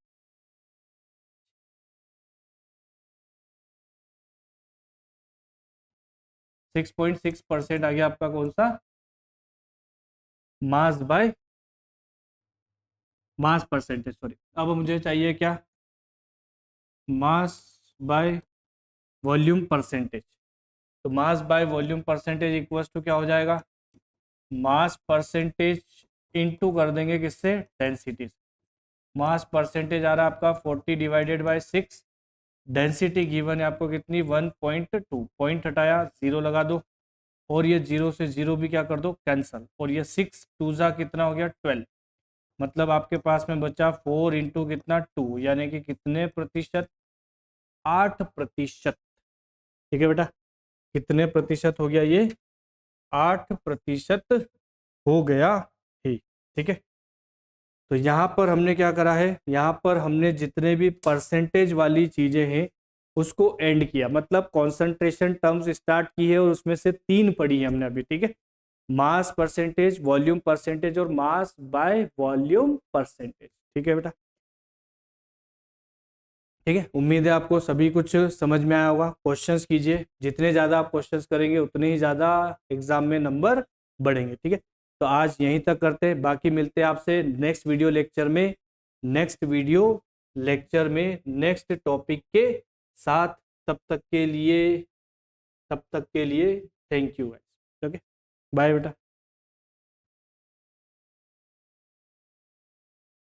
6.6% आ गया आपका कौन सा? Mass by mass percentage, sorry. अब मुझे चाहिए क्या? Mass by volume percentage. तो mass by volume percentage equals to क्या हो जाएगा? मास परसेंटेज इनटू कर देंगे किससे? डेंसिटी। मास परसेंटेज आ रहा है आपका 40 डिवाइडेड बाय 6। डेंसिटी गिवन है आपको कितनी? 1.2। पॉइंट हटाया, जीरो लगा दो, और ये जीरो से जीरो भी क्या कर दो? कैंसल। और ये 6 टू जा कितना हो गया? 12। मतलब आपके पास में बचा 4 इंटू कितना? 2, यानी कि कितने प्रतिशत? 8%। ठीक है बेटा, कितने प्रतिशत हो गया ये? 8% हो गया ही। ठीक है, तो यहाँ पर हमने क्या करा है? यहाँ पर हमने जितने भी परसेंटेज वाली चीजें हैं उसको एंड किया, मतलब कॉन्सेंट्रेशन टर्म्स स्टार्ट की है और उसमें से 3 पढ़ी है हमने अभी। ठीक है, मास परसेंटेज, वॉल्यूम परसेंटेज और मास बाय वॉल्यूम परसेंटेज। ठीक है बेटा, ठीक है, उम्मीद है आपको सभी कुछ समझ में आया होगा। क्वेश्चंस कीजिए, जितने ज़्यादा आप क्वेश्चंस करेंगे उतने ही ज़्यादा एग्जाम में नंबर बढ़ेंगे। ठीक है, तो आज यहीं तक करते हैं, बाकी मिलते हैं आपसे नेक्स्ट वीडियो लेक्चर में, नेक्स्ट वीडियो लेक्चर में नेक्स्ट टॉपिक के साथ। तब तक के लिए, थैंक यू। ओके, बाय बेटा।